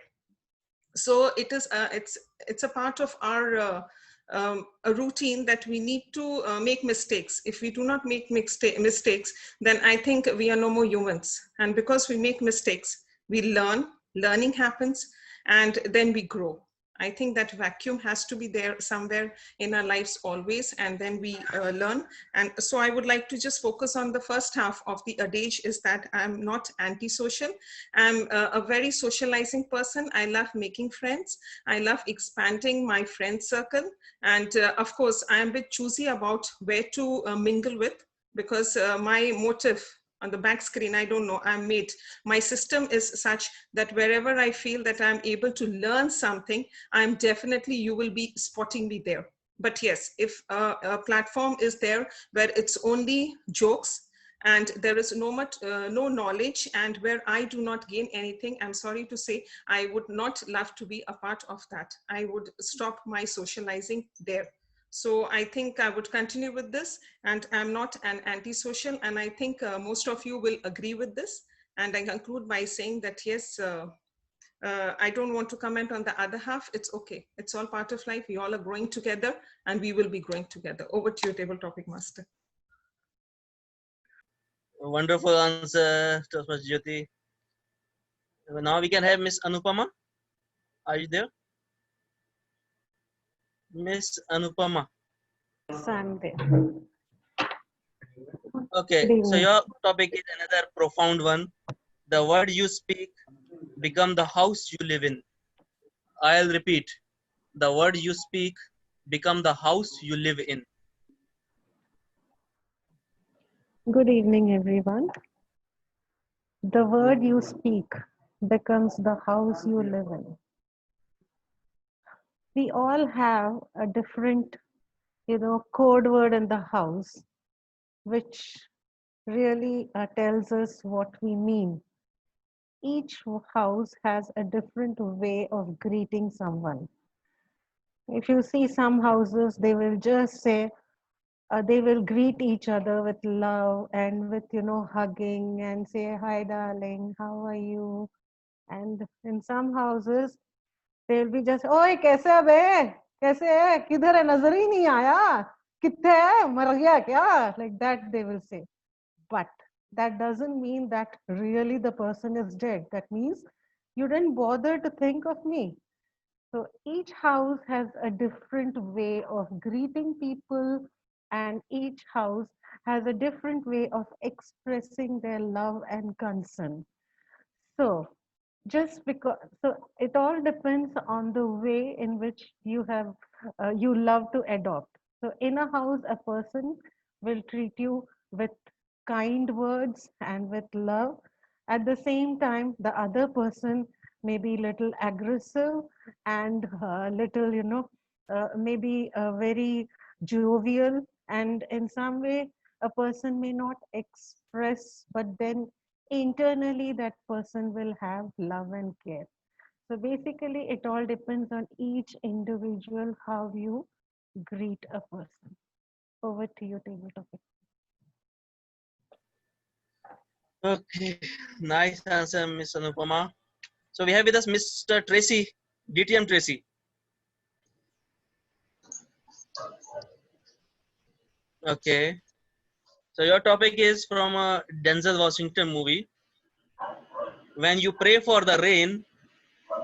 So it's a part of our a routine that we need to make mistakes. If we do not make mistakes, then I think we are no more humans. And because we make mistakes, we learning happens, and then we grow. I think that vacuum has to be there somewhere in our lives always, and then we learn. And so I would like to just focus on the first half of the adage, is that I'm not antisocial. I'm a very socializing person. I love making friends. I love expanding my friend circle. And of course, I'm a bit choosy about where to mingle with, because my motive on the back screen, I don't know, I'm made. My system is such that wherever I feel that I'm able to learn something, I'm definitely, you will be spotting me there. But yes, if a platform is there where it's only jokes and there is no knowledge, and where I do not gain anything, I'm sorry to say, I would not love to be a part of that. I would stop my socializing there. So I think I would continue with this, and I'm not an antisocial, and I think most of you will agree with this. And I conclude by saying that yes, I don't want to comment on the other half. It's okay. It's all part of life. We all are growing together, and we will be growing together. Over to you, Table Topic Master. Wonderful answer, Toastmaster Jyoti. Now we can have Miss Anupama. Are you there? Miss Anupama. Yes, I'm there. Okay, Good so evening. your topic is another profound one. The word you speak become the house you live in. I'll repeat. The word you speak become the house you live in. Good evening, everyone. The word you speak becomes the house you live in. We all have a different, code word in the house, which really tells us what we mean each house has a different way of greeting someone. If you see some houses, they will just say, they will greet each other with love and with, hugging and say, hi, darling, how are you? And in some houses, they'll be just, ओए कैसे है बे? कैसे है? किधर है? नजर ही नहीं आया. कित्थे है? मर गया क्या? Like that they will say. But that doesn't mean that really the person is dead. That means you didn't bother to think of me. So each house has a different way of greeting people, and each house has a different way of expressing their love and concern. So just because, so it all depends on the way in which you love to adopt. So in a house, a person will treat you with kind words and with love. At the same time, the other person may be little aggressive and little, maybe very jovial, and in some way a person may not express, but then internally that person will have love and care. So basically it all depends on each individual how you greet a person. Over to you, table topic. Okay, nice answer, Miss Anupama. So we have with us Mr. Tracy, DTM Tracy. Okay, so your topic is from a Denzel Washington movie. When you pray for the rain,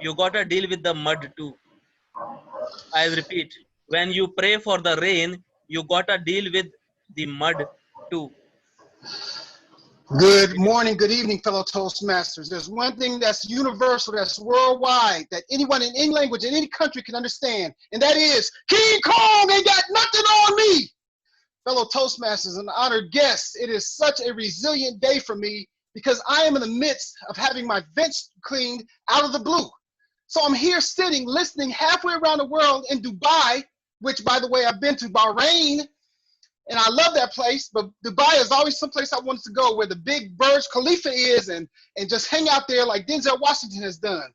you gotta deal with the mud too. I repeat, when you pray for the rain, you gotta deal with the mud too. Good morning, good evening, fellow Toastmasters. There's one thing that's universal, that's worldwide, that anyone in any language, in any country can understand, and that is King Kong ain't got nothing on me. Fellow Toastmasters and honored guests, it is such a resilient day for me because I am in the midst of having my vents cleaned out of the blue. So I'm here sitting, listening halfway around the world in Dubai, which, by the way, I've been to Bahrain, and I love that place, but Dubai is always someplace I wanted to go where the big Burj Khalifa is and just hang out there like Denzel Washington has done.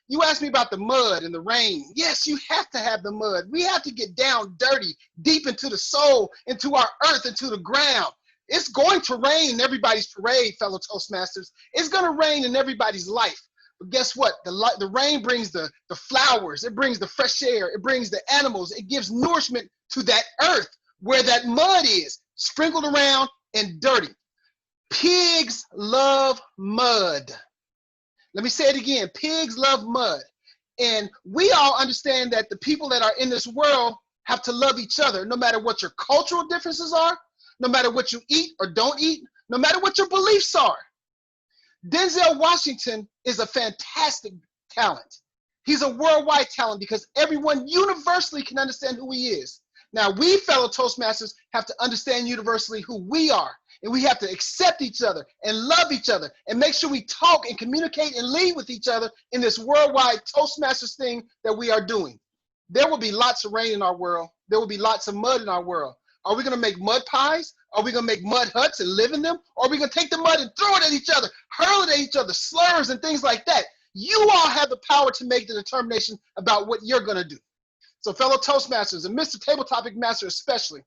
You asked me about the mud and the rain. Yes, you have to have the mud. We have to get down dirty, deep into the soul, into our earth, into the ground. It's going to rain in everybody's parade, fellow Toastmasters. It's going to rain in everybody's life. But guess what? The rain brings the flowers. It brings the fresh air. It brings the animals. It gives nourishment to that earth where that mud is, sprinkled around and dirty. Pigs love mud. Let me say it again. Pigs love mud. And we all understand that the people that are in this world have to love each other, no matter what your cultural differences are, no matter what you eat or don't eat, no matter what your beliefs are. Denzel Washington is a fantastic talent. He's a worldwide talent because everyone universally can understand who he is. Now, we fellow Toastmasters have to understand universally who we are, and we have to accept each other and love each other and make sure we talk and communicate and lead with each other in this worldwide Toastmasters thing that we are doing. There will be lots of rain in our world. There will be lots of mud in our world. Are we going to make mud pies? Are we going to make mud huts and live in them? Or are we going to take the mud and throw it at each other, hurl it at each other, slurs and things like that? You all have the power to make the determination about what you're going to do. So fellow Toastmasters and Mr. Table Topic Master especially,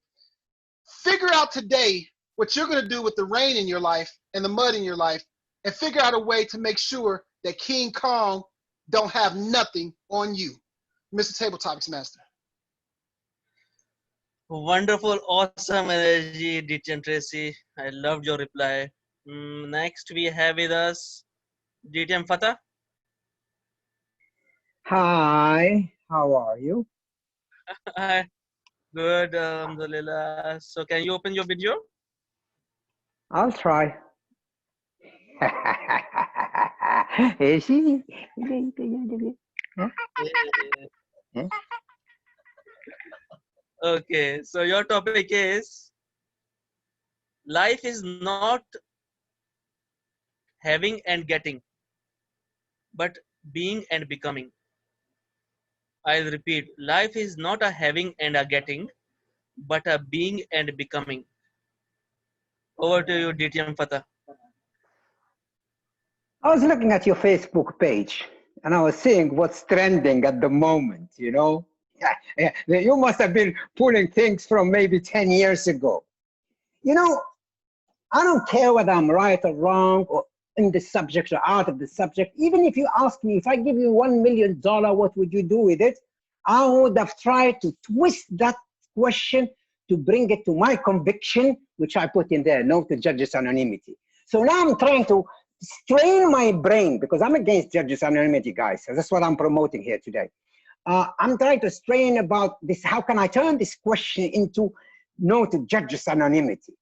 figure out today what you're going to do with the rain in your life and the mud in your life, and figure out a way to make sure that King Kong don't have nothing on you. Mr. Table Topics Master. Wonderful, awesome energy, DTM Tracy. I loved your reply. Next, we have with us DTM Fatah. Hi, how are you? Hi, good, alhamdulillah. So, can you open your video? I'll try. Is he? Okay, so your topic is life is not having and getting, but being and becoming. I'll repeat, life is not a having and a getting, but a being and becoming. Over to you, DTM Fatah. I was looking at your Facebook page and I was seeing what's trending at the moment, you know. You must have been pulling things from maybe 10 years ago. You know, I don't care whether I'm right or wrong or in the subject or out of the subject. Even if you ask me, if I give you $1 million, what would you do with it? I would have tried to twist that question to bring it to my conviction, which I put in there, no to judges' anonymity. So now I'm trying to strain my brain because I'm against judges' anonymity, guys. So that's what I'm promoting here today. I'm trying to strain about this. How can I turn this question into no to judges' anonymity?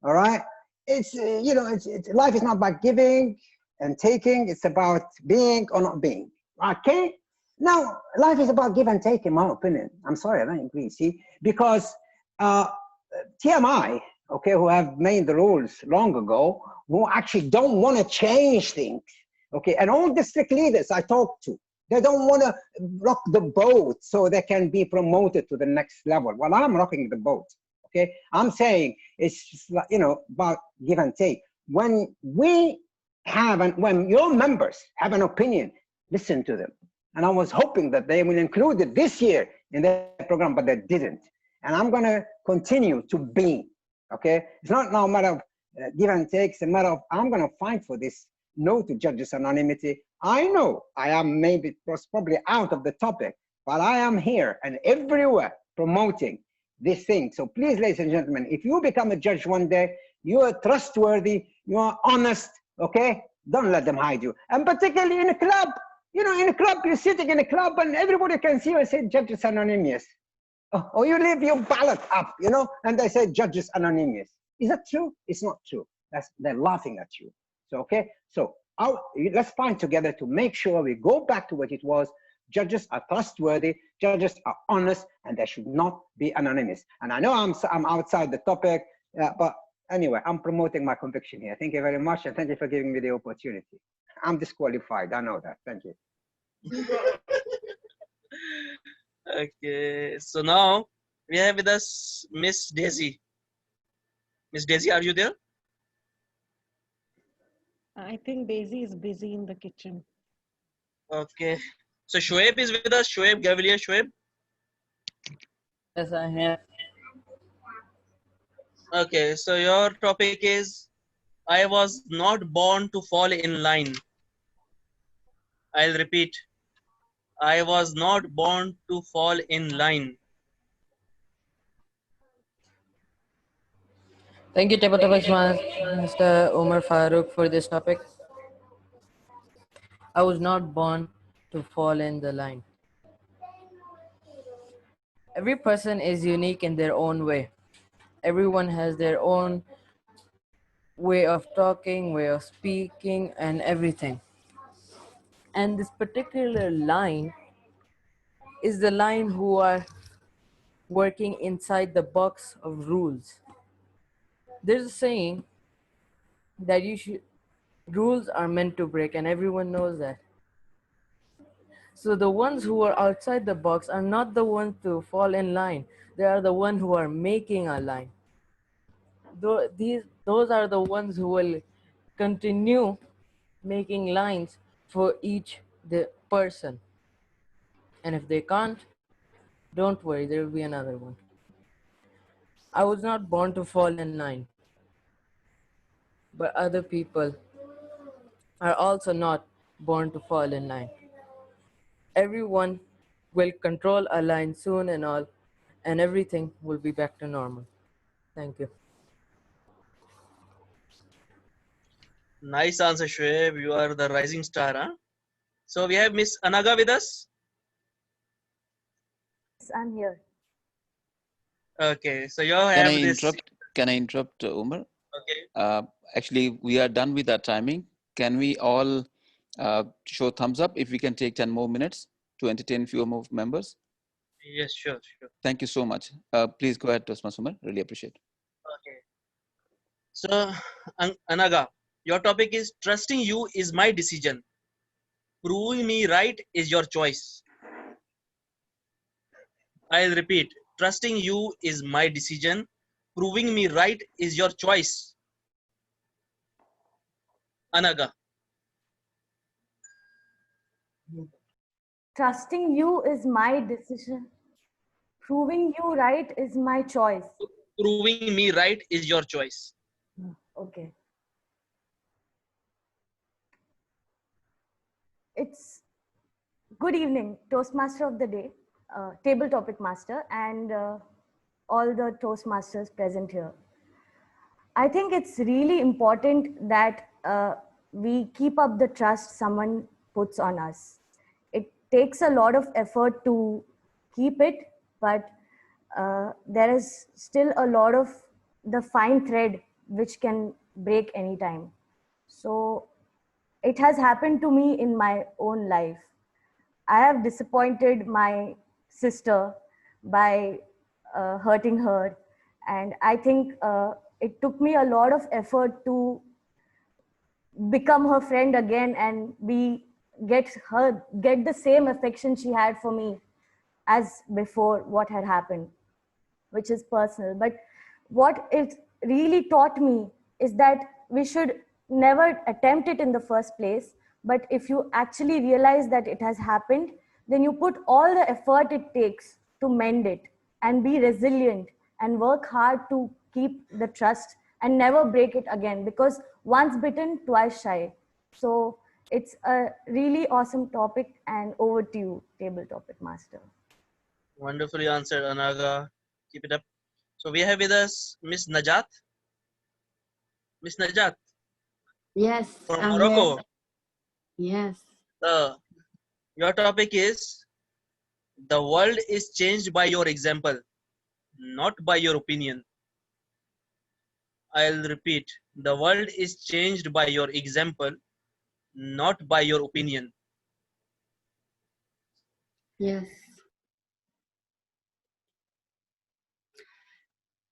All right. It's, you know, life is not about giving and taking. It's about being or not being. Okay. Now, life is about give and take, in my opinion. I'm sorry, I don't agree. See, because TMI, okay, who have made the rules long ago, who actually don't want to change things, okay, and all district leaders I talk to, they don't want to rock the boat so they can be promoted to the next level. Well, I'm rocking the boat, okay? I'm saying it's just like, you know, about give and take. When we have, when your members have an opinion, listen to them. And I was hoping that they will include it this year in their program, but they didn't. And I'm gonna continue to be, okay? It's not now a matter of give and take, it's a matter of I'm gonna fight for this no to judges anonymity. I know I am maybe probably out of the topic, but I am here and everywhere promoting this thing. So please, ladies and gentlemen, if you become a judge one day, you are trustworthy, you are honest, okay? Don't let them hide you. And particularly in a club, you know, in a club, you're sitting in a club and everybody can see you and say, judges anonymous. Or you leave your ballot up, you know, and they say judges anonymous. Is that true? It's not true. They're laughing at you. So, okay, so let's find together to make sure we go back to what it was. Judges are trustworthy, judges are honest, and they should not be anonymous. And I know I'm outside the topic, but anyway, I'm promoting my conviction here. Thank you very much, and thank you for giving me the opportunity. I'm disqualified, I know that. Thank you. Okay, so now we have with us Miss Daisy. Miss Daisy, are you there? I think Daisy is busy in the kitchen. Okay, so Shoaib is with us. Shoaib, Gavilier Shoaib. Yes, I am. Okay, so your topic is I was not born to fall in line. I'll repeat. I was not born to fall in line. Thank you, Table Topics Mr. Omar Farooq, for this topic. I was not born to fall in the line. Every person is unique in their own way. Everyone has their own way of talking, way of speaking, and everything. And this particular line is the line who are working inside the box of rules. There's a saying that rules are meant to break, and everyone knows that. So the ones who are outside the box are not the ones to fall in line. They are the ones who are making a line. Those are the ones who will continue making lines for each the person. And if they can't, don't worry, there will be another one. I was not born to fall in line, but other people are also not born to fall in line. Everyone will control a line soon and all, and everything will be back to normal. Thank you. Nice answer, Shoaib. You are the rising star, huh? So we have Miss Anaga with us. Yes, I'm here. Okay, so you have this. Can I interrupt, Umar? Okay. Actually, we are done with our timing. Can we all show thumbs up if we can take 10 more minutes to entertain few more members? Yes, sure. Thank you so much. Please go ahead, Tosma Umar. Really appreciate it. Okay. So, Anaga, your topic is trusting you is my decision. Proving me right is your choice. I'll repeat. Trusting you is my decision. Proving me right is your choice. Anaga. trusting you is my decision. Proving you right is my choice. Proving me right is your choice. Okay. It's good evening, Toastmaster of the day, table topic master, and all the Toastmasters present here. I think it's really important that we keep up the trust someone puts on us. It takes a lot of effort to keep it, but there is still a lot of the fine thread which can break anytime. So it has happened to me in my own life. I have disappointed my sister by hurting her, and I think it took me a lot of effort to become her friend again and get the same affection she had for me as before what had happened, which is personal. But what it really taught me is that we should never attempt it in the first place. But if you actually realize that it has happened, then you put all the effort it takes to mend it and be resilient and work hard to keep the trust and never break it again, because once bitten, twice shy. So it's a really awesome topic, and over to you, table topic master. Wonderfully answered, Anaga. Keep it up. So we have with us Miss Najat. Miss Najat. Yes, From I'm Morocco. here. Yes. Your topic is the world is changed by your example, not by your opinion. I'll repeat. The world is changed by your example, not by your opinion. Yes.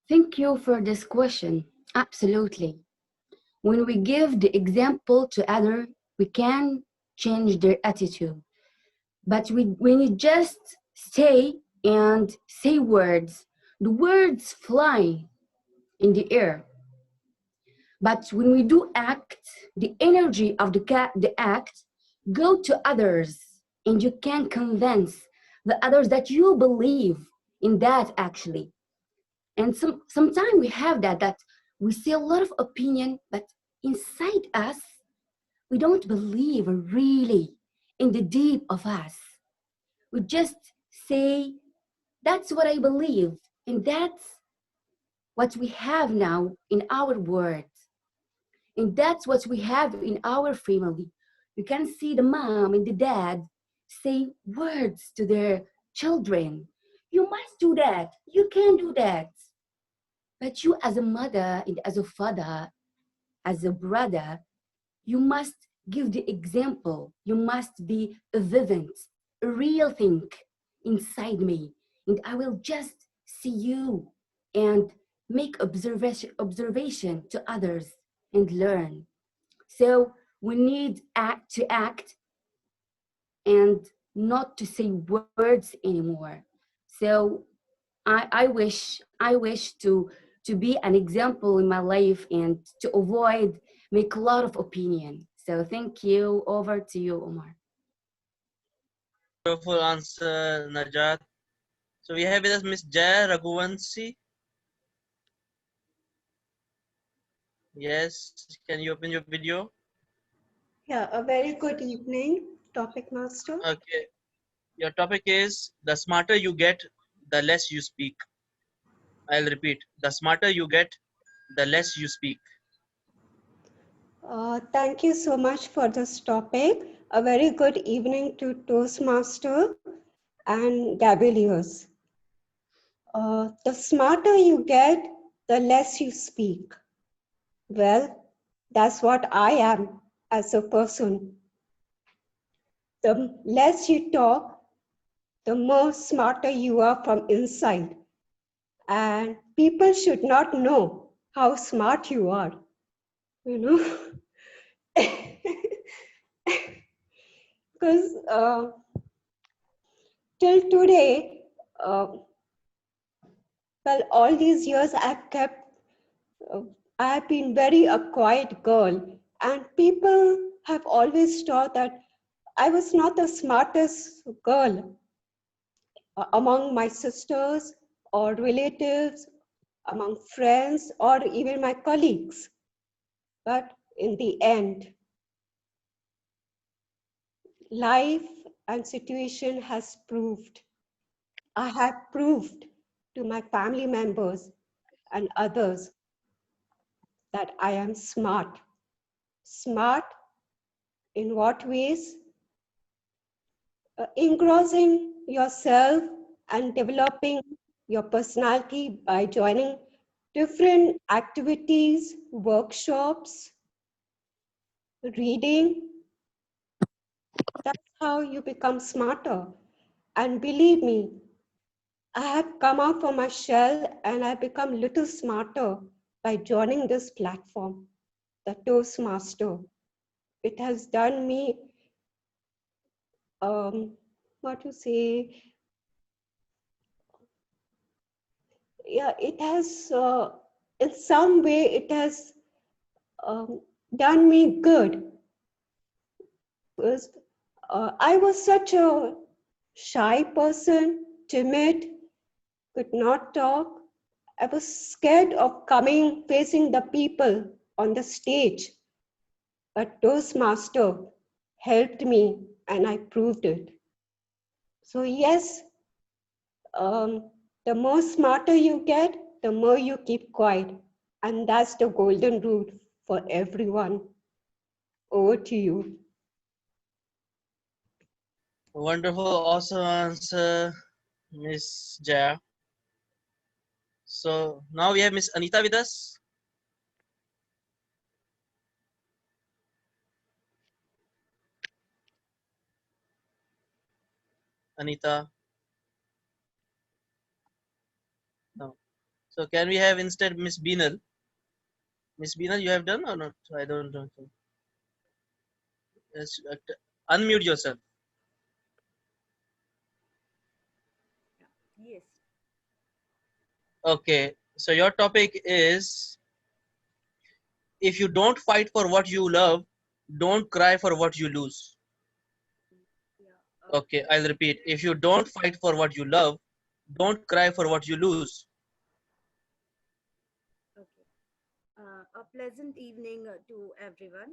Thank you for this question. Absolutely. When we give the example to others, we can change their attitude. But when you just say and say words, the words fly in the air. But when we do act, the energy of the act go to others, and you can convince the others that you believe in that actually. And sometimes we have that we see a lot of opinion, but inside us, we don't believe really in the deep of us. We just say, that's what I believe, and that's what we have now in our words. And that's what we have in our family. You can see the mom and the dad say words to their children. You must do that. You can do that. But you as a mother and as a father, as a brother, you must give the example. You must be a vivant, a real thing inside me. And I will just see you and make observation to others and learn. So we need to act and not to say words anymore. So I wish to be an example in my life and to avoid make a lot of opinion. So thank you. Over to you, Omar. Beautiful answer, Najat. So we have with us Miss Jaya Raghuvanshi. Yes, can you open your video? Yeah, a very good evening, topic master. Okay. Your topic is the smarter you get, the less you speak. I'll repeat. The smarter you get, the less you speak. Thank you so much for this topic. A very good evening to Toastmaster and Gabeliers. The smarter you get, the less you speak. Well, that's what I am as a person. The less you talk, the more smarter you are from inside. And people should not know how smart you are, you know. Because till today, well, all these years I've been very a quiet girl, and people have always thought that I was not the smartest girl among my sisters or relatives, among friends, or even my colleagues. But in the end, life and situation has proved, I have proved to my family members and others that I am smart. Smart in what ways? Engrossing yourself and developing your personality by joining different activities, workshops, reading. That's how you become smarter. And believe me, I have come out from my shell and I've become a little smarter by joining this platform, the Toastmaster. It has done me, what to say, yeah, it has, in some way, it has done me good. Because I was such a shy person, timid, could not talk. I was scared of facing the people on the stage. But Toastmaster helped me and I proved it. So yes, the more smarter you get, the more you keep quiet. And that's the golden rule for everyone. Over to you. Wonderful, awesome answer, Miss Jaya. So now we have Miss Anita with us. Anita. No. So can we have instead Miss Beenal? Miss Beenal, you have done or not? I don't know. Yes, unmute yourself. Yes. Okay. So your topic is, if you don't fight for what you love, don't cry for what you lose. Okay, I'll repeat. If you don't fight for what you love, don't cry for what you lose. Okay. A pleasant evening to everyone.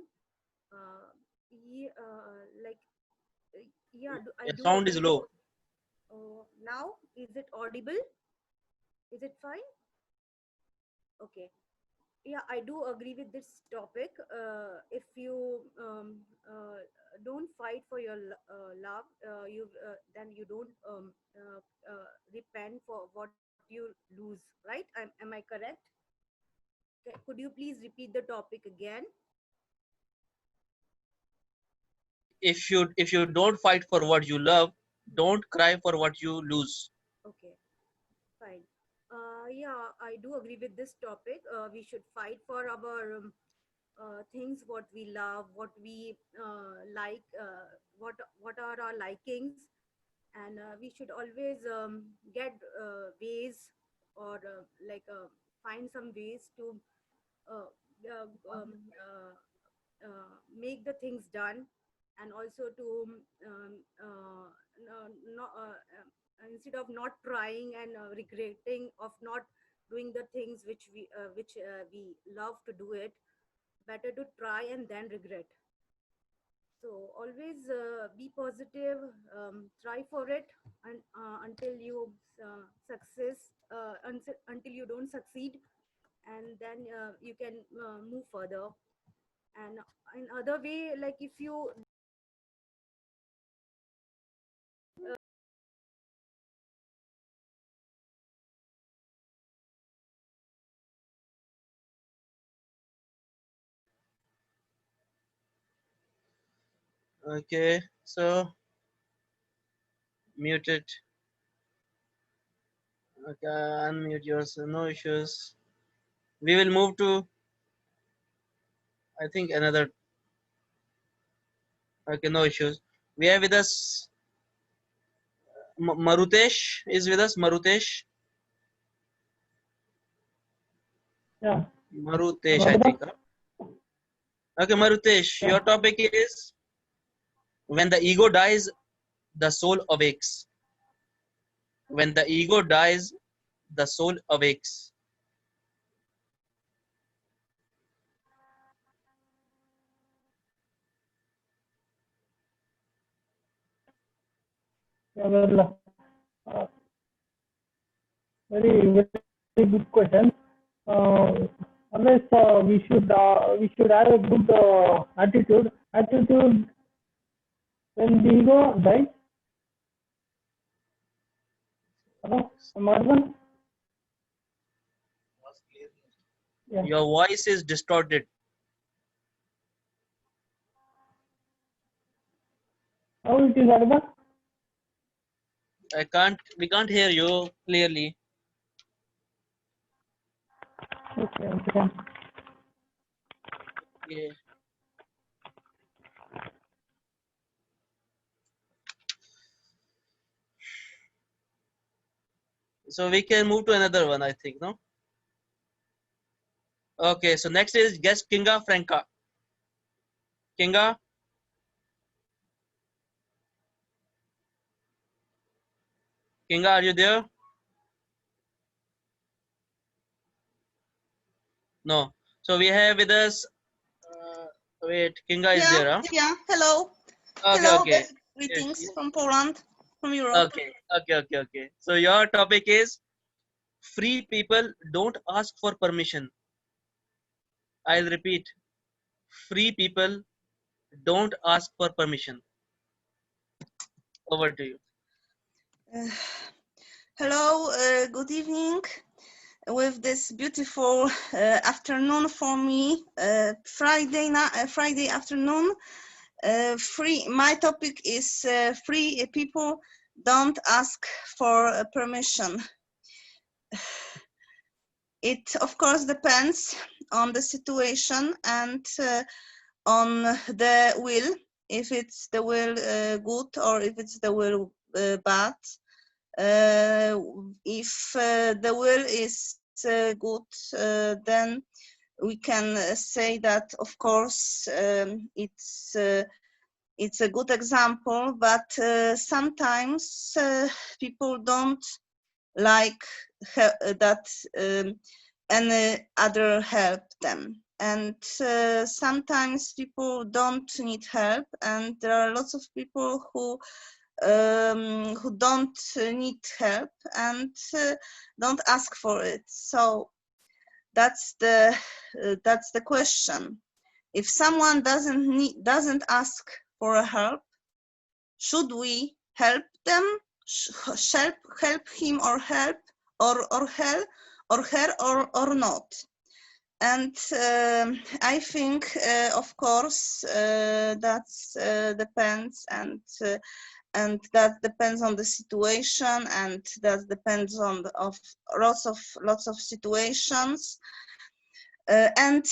Like, yeah, I Your do sound is agree with. low. Now, is it audible? Is it fine? Okay. Yeah, I do agree with this topic. If you don't fight for your love, you then you don't repent for what you lose, right? Am I correct? Could you please repeat the topic again? If you don't fight for what you love, don't cry for what you lose. Okay, fine. Yeah, I do agree with this topic. We should fight for our things, what we love, what we like, what are our likings, and we should always get ways or find some ways to uh, uh, um, uh, make the things done, and also to instead of not trying and regretting of not doing the things which we love to do it, better to try and then regret. So always be positive, try for it, and until you until you don't succeed, and then you can move further. And in other way, like if you Okay, so muted. Okay, unmute yourself. No issues. We will move to, I think, another. Okay, no issues. We have with us Marutesh is with us. Marutesh. Yeah. Marutesh, I think. Okay, Marutesh, your topic is. When the ego dies, the soul awakes. When the ego dies, the soul awakes. Yeah, well, very good question. Unless we should have a good attitude. Attitude when the ego dies. Hello, am I audible? Yeah. Your voice is distorted. How it is audible? We can't hear you clearly. Okay, okay. Yeah. So we can move to another one, I think, no? Okay, so next is guest Kinga Franca. Kinga, are you there? No. So we have with us, wait, Kinga is Yeah, there, huh? yeah. Hello. Okay, Hello. okay. Greetings from Poland, from Europe. Okay. So your topic is free people don't ask for permission. I'll repeat. Free people don't ask for permission. Over to you. Uh, hello. Good evening. With this beautiful afternoon for me, Friday afternoon. Free. My topic is free people don't ask for permission. It of course depends on the situation and on the will, if it's the will good or if it's the will bad. If the will is good, then we can say that of course it's a good example, but sometimes people don't like that any other help them, and sometimes people don't need help, and there are lots of people who don't need help and don't ask for it. So that's the question. If someone doesn't ask for a help, should we help them? Help him or help or her or not? And I think, of course, that's depends, and that depends on the situation, and that depends on of lots of situations. And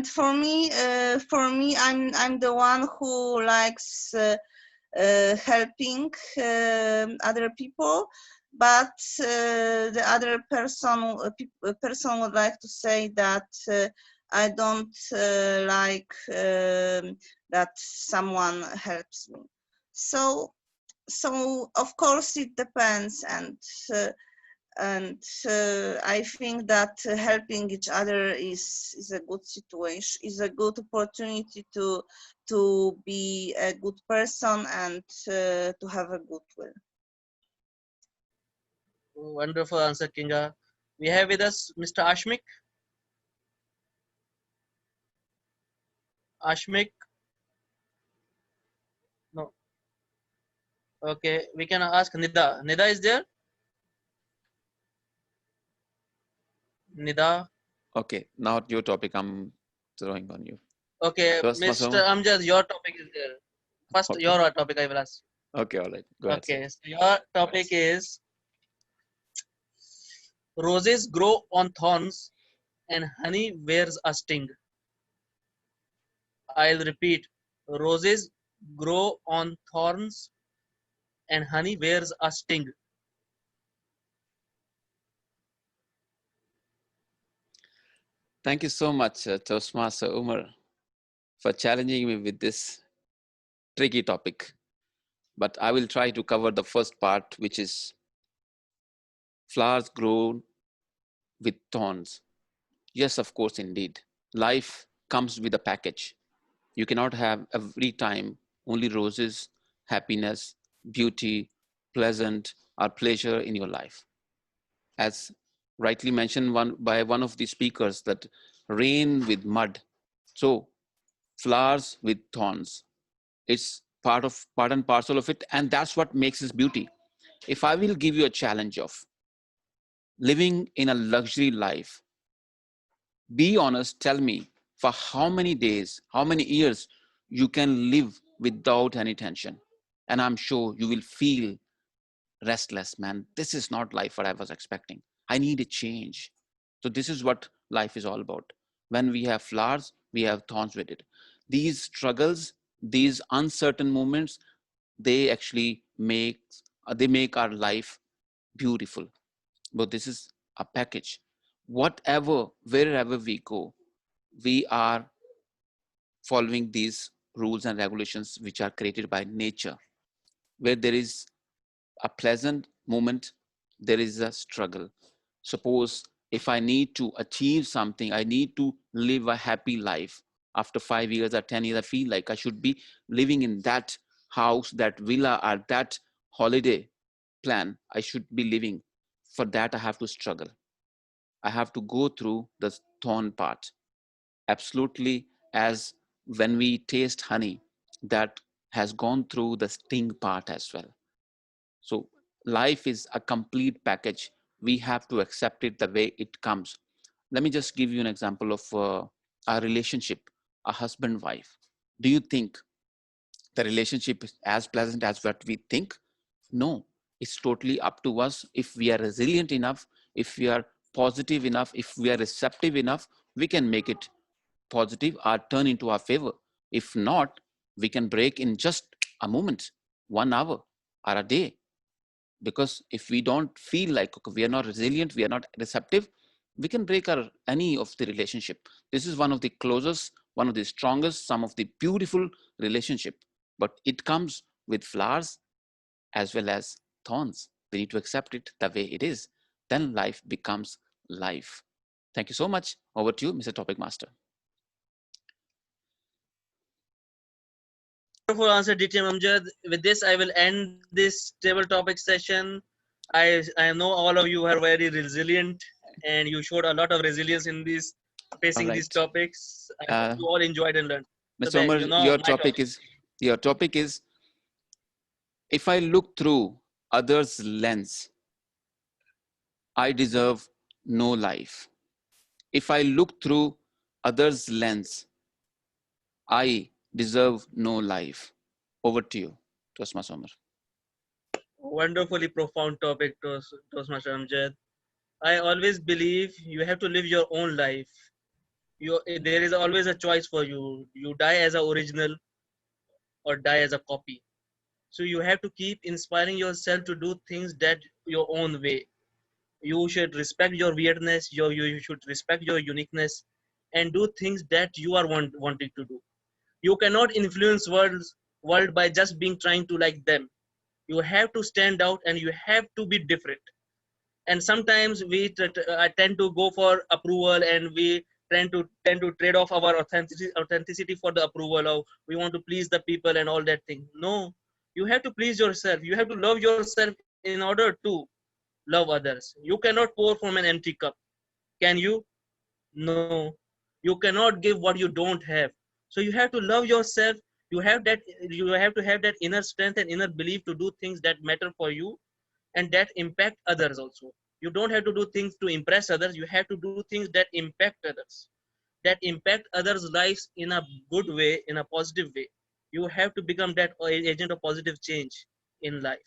for me, I'm the one who likes helping other people, but the other person would like to say that I don't like that someone helps me. So of course it depends, and I think that helping each other is a good situation, is a good opportunity to be a good person and to have a good will. Wonderful answer, Kinga. We have with us Mr. Ashmik. Ashmik? No. Okay, we can ask Nida. Nida is there? Nida? Okay, now your topic. I'm throwing on you. Okay, Mr. Amjad, your topic is there. First, Okay. your topic I will ask. Okay, all right. Go ahead. Okay, so your topic is roses grow on thorns and honey wears a sting. I'll repeat. Roses grow on thorns and honey wears a sting. Thank you so much, Toastmaster Umar, for challenging me with this tricky topic, but I will try to cover the first part, which is flowers grow with thorns. Yes, of course, indeed. Life comes with a package. You cannot have every time only roses, happiness, beauty, pleasant, or pleasure in your life. As rightly mentioned by one of the speakers, that rain with mud. So flowers with thorns. It's part and parcel of it, and that's what makes this beauty. If I will give you a challenge of living in a luxury life, be honest, tell me for how many days, how many years you can live without any tension. And I'm sure you will feel restless, man. This is not life what I was expecting. I need a change. So this is what life is all about. When we have flowers, we have thorns with it. These struggles, these uncertain moments, they actually make our life beautiful. But this is a package. Whatever, wherever we go, we are following these rules and regulations which are created by nature. Where there is a pleasant moment, there is a struggle. Suppose if I need to achieve something, I need to live a happy life. After 5 years or 10 years, I feel like I should be living in that house, that villa, or that holiday plan. I should be living. For that, I have to struggle. I have to go through the thorn part. Absolutely, as when we taste honey, that has gone through the sting part as well. So life is a complete package. We have to accept it the way it comes. Let me just give you an example of a relationship, a husband wife. Do you think the relationship is as pleasant as what we think? No, it's totally up to us. If we are resilient enough, if we are positive enough, if we are receptive enough, we can make it positive or turn into our favor. If not, we can break in just a moment, 1 hour or a day. Because if we don't feel like, okay, we are not resilient, we are not receptive, we can break our any of the relationship. This is one of the closest, one of the strongest, some of the beautiful relationship, but it comes with flowers as well as thorns. We need to accept it the way it is. Then life becomes life. Thank you so much. Over to you, Mr. Topic Master. Wonderful answer, DTM Amjad. With this, I will end this table topic session. I know all of you are very resilient, and you showed a lot of resilience in this facing these topics. I hope you all enjoyed and learned. So Mr. Omar, you know your my topic is if I look through others' lens, I deserve no life. If I look through others' lens, I deserve no life. Over to you, Tosma Omar. wonderfully profound topic, Toastmaster Amjad. I always believe you have to live your own life. There is always a choice for you. You die as an original or die as a copy. So you have to keep inspiring yourself to do things that your own way. You should respect your weirdness. You should respect your uniqueness, and do things that you are wanting to do. You cannot influence world by just being trying to like them. You have to stand out, and you have to be different. And sometimes we tend to go for approval, and we tend to trade off our authenticity for the approval of we want to please the people and all that thing. No, you have to please yourself. You have to love yourself in order to love others. You cannot pour from an empty cup, can you? No, you cannot give what you don't have. So you have to love yourself. You have to have that inner strength and inner belief to do things that matter for you and that impact others also. You don't have to do things to impress others. You have to do things that impact others, that impact others' lives in a good way, in a positive way. You have to become that agent of positive change in life,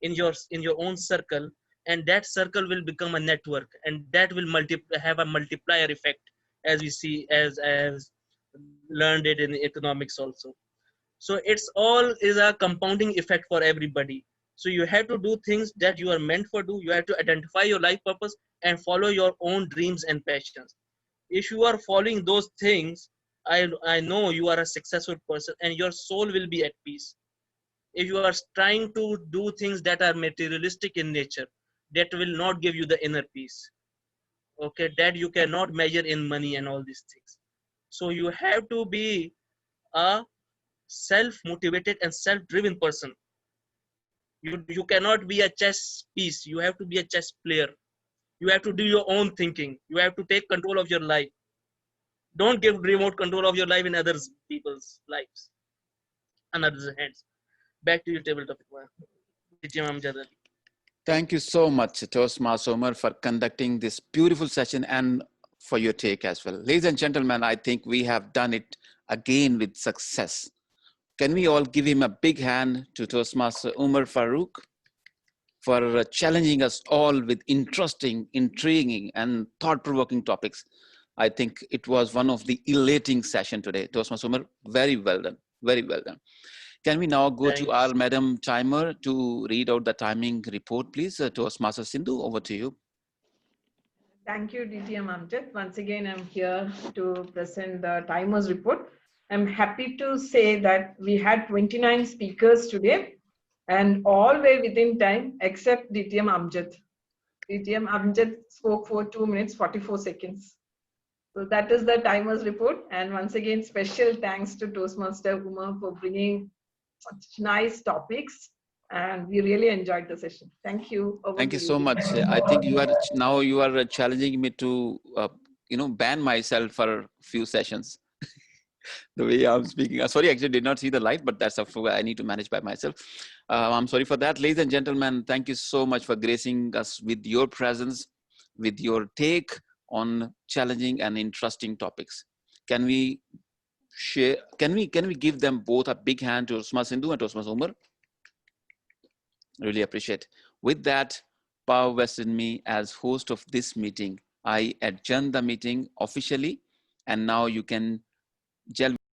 in your own circle, and that circle will become a network, and that will have a multiplier effect, as we see as learned it in economics also. So it's all is a compounding effect for everybody. So you have to do things that you are meant for. You have to identify your life purpose and follow your own dreams and passions. If you are following those things, I know you are a successful person and your soul will be at peace. If you are trying to do things that are materialistic in nature, that will not give you the inner peace. Okay, that you cannot measure in money and all these things. So you have to be a self-motivated and self-driven person. You cannot be a chess piece. You have to be a chess player. You have to do your own thinking. You have to take control of your life. Don't give remote control of your life in others people's lives and others' hands. Back to your table topic. Amjad. Thank you so much, Toastmaster Umar, for conducting this beautiful session and for your take as well. Ladies and gentlemen, I think we have done it again with success. Can we all give him a big hand to Toastmaster Umar Farouk for challenging us all with interesting, intriguing, and thought-provoking topics. I think it was one of the elating session today. Toastmaster Umar, very well done, very well done. Can we now go to our Madam Timer to read out the timing report, please? Toastmaster Sindhu, over to you. Thank you, DTM Amjad. Once again, I'm here to present the timers report. I'm happy to say that we had 29 speakers today and all were within time except DTM Amjad. DTM Amjad spoke for 2 minutes, 44 seconds. So that is the timers report. And once again, special thanks to Toastmaster Umar for bringing such nice topics. And we really enjoyed the session. Thank you. Over Thank to you so much. DTM. I think you are challenging me to ban myself for a few sessions. The way I'm speaking. Sorry, actually did not see the light, but that's I need to manage by myself. I'm sorry for that. Ladies and gentlemen, thank you so much for gracing us with your presence, with your take on challenging and interesting topics. Can we share? Can we give them both a big hand to Toastmaster Sindhu and Toastmaster Umar? Really appreciate. With that, power vested in me as host of this meeting. I adjourn the meeting officially, and now you can gel